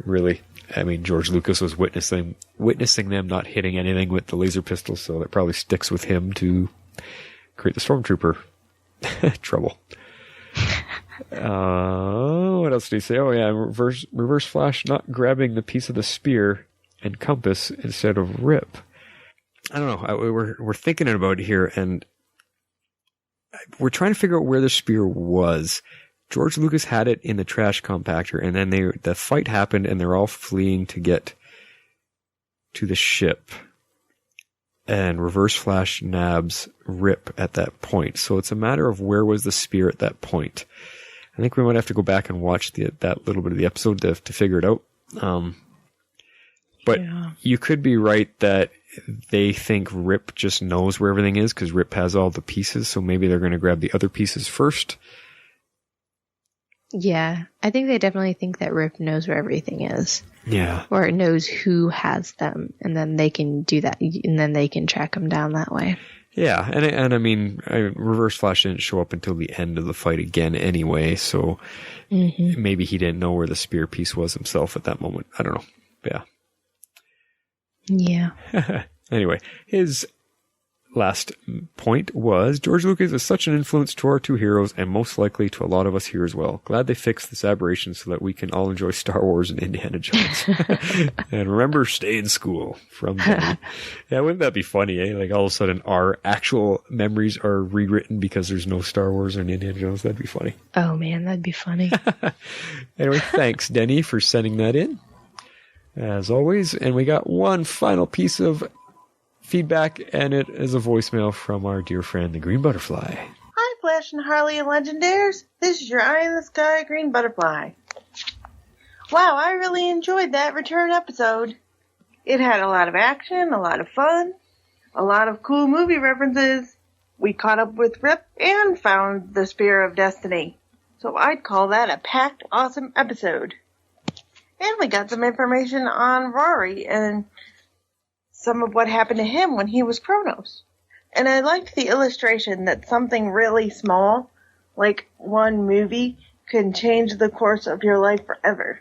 Really, I mean, George Lucas was witnessing them not hitting anything with the laser pistol, so that probably sticks with him to create the Stormtrooper trouble. What else did he say? Oh yeah, reverse Flash not grabbing the piece of the spear and compass instead of Rip. I don't know. We're thinking about it here, and we're trying to figure out where the spear was. George Lucas had it in the trash compactor, and then the fight happened, and they're all fleeing to get to the ship. And Reverse Flash nabs Rip at that point. So it's a matter of where was the spear at that point. I think we might have to go back and watch that little bit of the episode to figure it out. But you could be right that they think Rip just knows where everything is because Rip has all the pieces, so maybe they're going to grab the other pieces first. Yeah, I think they definitely think that Rip knows where everything is. Yeah. Or knows who has them, and then they can do that, and then they can track them down that way. Yeah, and I mean, Reverse Flash didn't show up until the end of the fight again anyway, so maybe he didn't know where the spear piece was himself at that moment. I don't know. Yeah. Yeah. Anyway, his last point was, George Lucas is such an influence to our two heroes and most likely to a lot of us here as well. Glad they fixed this aberration so that we can all enjoy Star Wars and Indiana Jones. And remember, stay in school from Danny. Yeah, wouldn't that be funny, eh? Like all of a sudden our actual memories are rewritten because there's no Star Wars or Indiana Jones. That'd be funny. Oh man, that'd be funny. Anyway, thanks Denny for sending that in, as always. And we got one final piece of feedback, and it is a voicemail from our dear friend, the Green Butterfly. Hi, Flash and Harley and Legendaires. This is your Eye in the Sky Green Butterfly. Wow, I really enjoyed that return episode. It had a lot of action, a lot of fun, a lot of cool movie references. We caught up with Rip and found the Spear of Destiny. So I'd call that a packed, awesome episode. And we got some information on Rory and some of what happened to him when he was Kronos. And I liked the illustration that something really small, like one movie, can change the course of your life forever.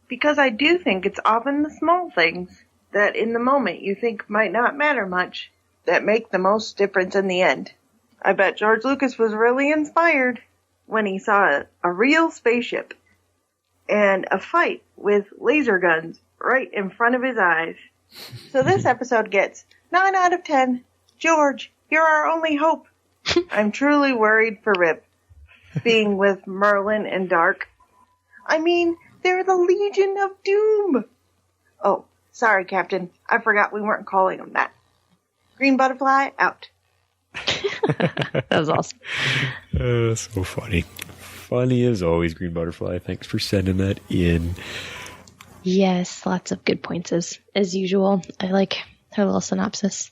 Because I do think it's often the small things that in the moment you think might not matter much that make the most difference in the end. I bet George Lucas was really inspired when he saw a real spaceship and a fight with laser guns right in front of his eyes. So this episode gets 9 out of 10. George, you're our only hope. I'm truly worried for Rip, being with Merlin and Dark. I mean, they're the Legion of Doom. Oh, sorry, Captain. I forgot we weren't calling them that. Green Butterfly, out. That was awesome. So funny. Funny as always, Green Butterfly. Thanks for sending that in. Yes, lots of good points as usual. I like her little synopsis.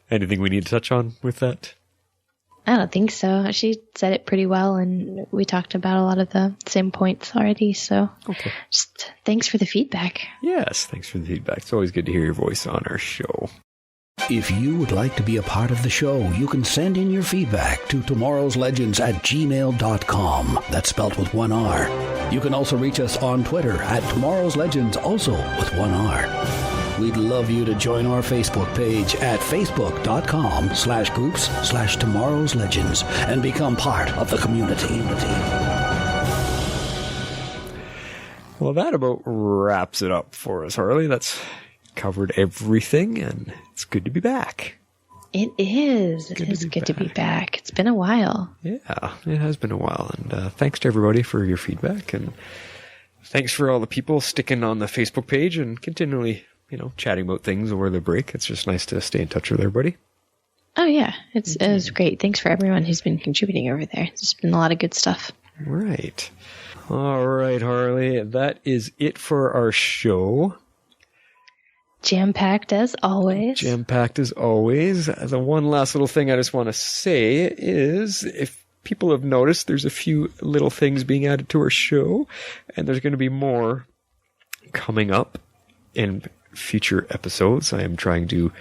Anything we need to touch on with that? I don't think so. She said it pretty well, and we talked about a lot of the same points already. So okay. Just thanks for the feedback. Yes, thanks for the feedback. It's always good to hear your voice on our show. If you would like to be a part of the show, you can send in your feedback to tomorrowslegends@gmail.com. That's spelled with one R. You can also reach us on Twitter @tomorrowslegends, also with one R. We'd love you to join our Facebook page at facebook.com/groups/tomorrowslegends and become part of the community. Well, that about wraps it up for us, Harley. That's covered everything, and it's good to be back. It is. It is good to be back. It's been a while. Yeah, it has been a while. And thanks to everybody for your feedback. And thanks for all the people sticking on the Facebook page and continually, chatting about things over the break. It's just nice to stay in touch with everybody. Oh, yeah. It was great. Thanks for everyone who's been contributing over there. It's been a lot of good stuff. Right. All right, Harley. That is it for our show. Jam-packed as always. Jam-packed as always. The one last little thing I just want to say is, if people have noticed, there's a few little things being added to our show, and there's going to be more coming up in future episodes. I am trying to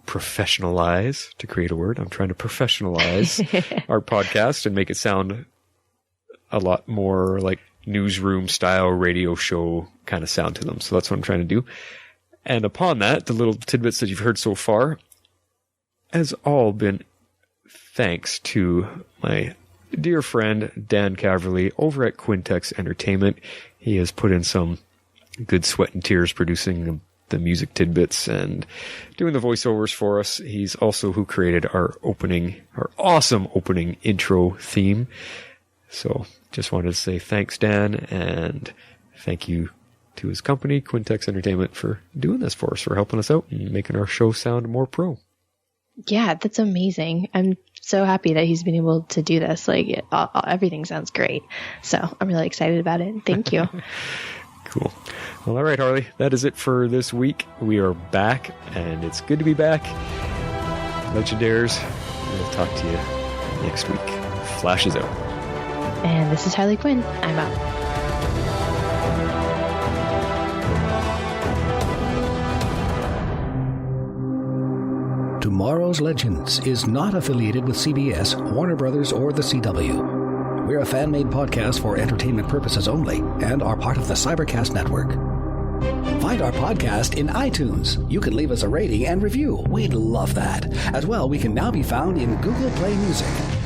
professionalize, to create a word. I'm trying to professionalize our podcast and make it sound a lot more like newsroom style radio show kind of sound to them. So that's what I'm trying to do. And upon that, the little tidbits that you've heard so far has all been thanks to my dear friend Dan Caverly over at Quintex Entertainment. He has put in some good sweat and tears producing the music tidbits and doing the voiceovers for us. He's also who created our awesome opening intro theme. So just wanted to say thanks, Dan, and thank you to his company, Quintex Entertainment, for doing this for us, for helping us out and making our show sound more pro. Yeah, that's amazing. I'm so happy that he's been able to do this. Like, everything sounds great. So I'm really excited about it. Thank you. Cool. Well, all right, Harley, that is it for this week. We are back, and it's good to be back. Legendaires, we'll talk to you next week. Flash is out. And this is Harley Quinn. I'm out. Tomorrow's Legends is not affiliated with CBS, Warner Brothers, or the CW. We're a fan-made podcast for entertainment purposes only and are part of the Cybercast Network. find our podcast in iTunes. You can leave us a rating and review. We'd love that. As well, we can now be found in Google Play Music.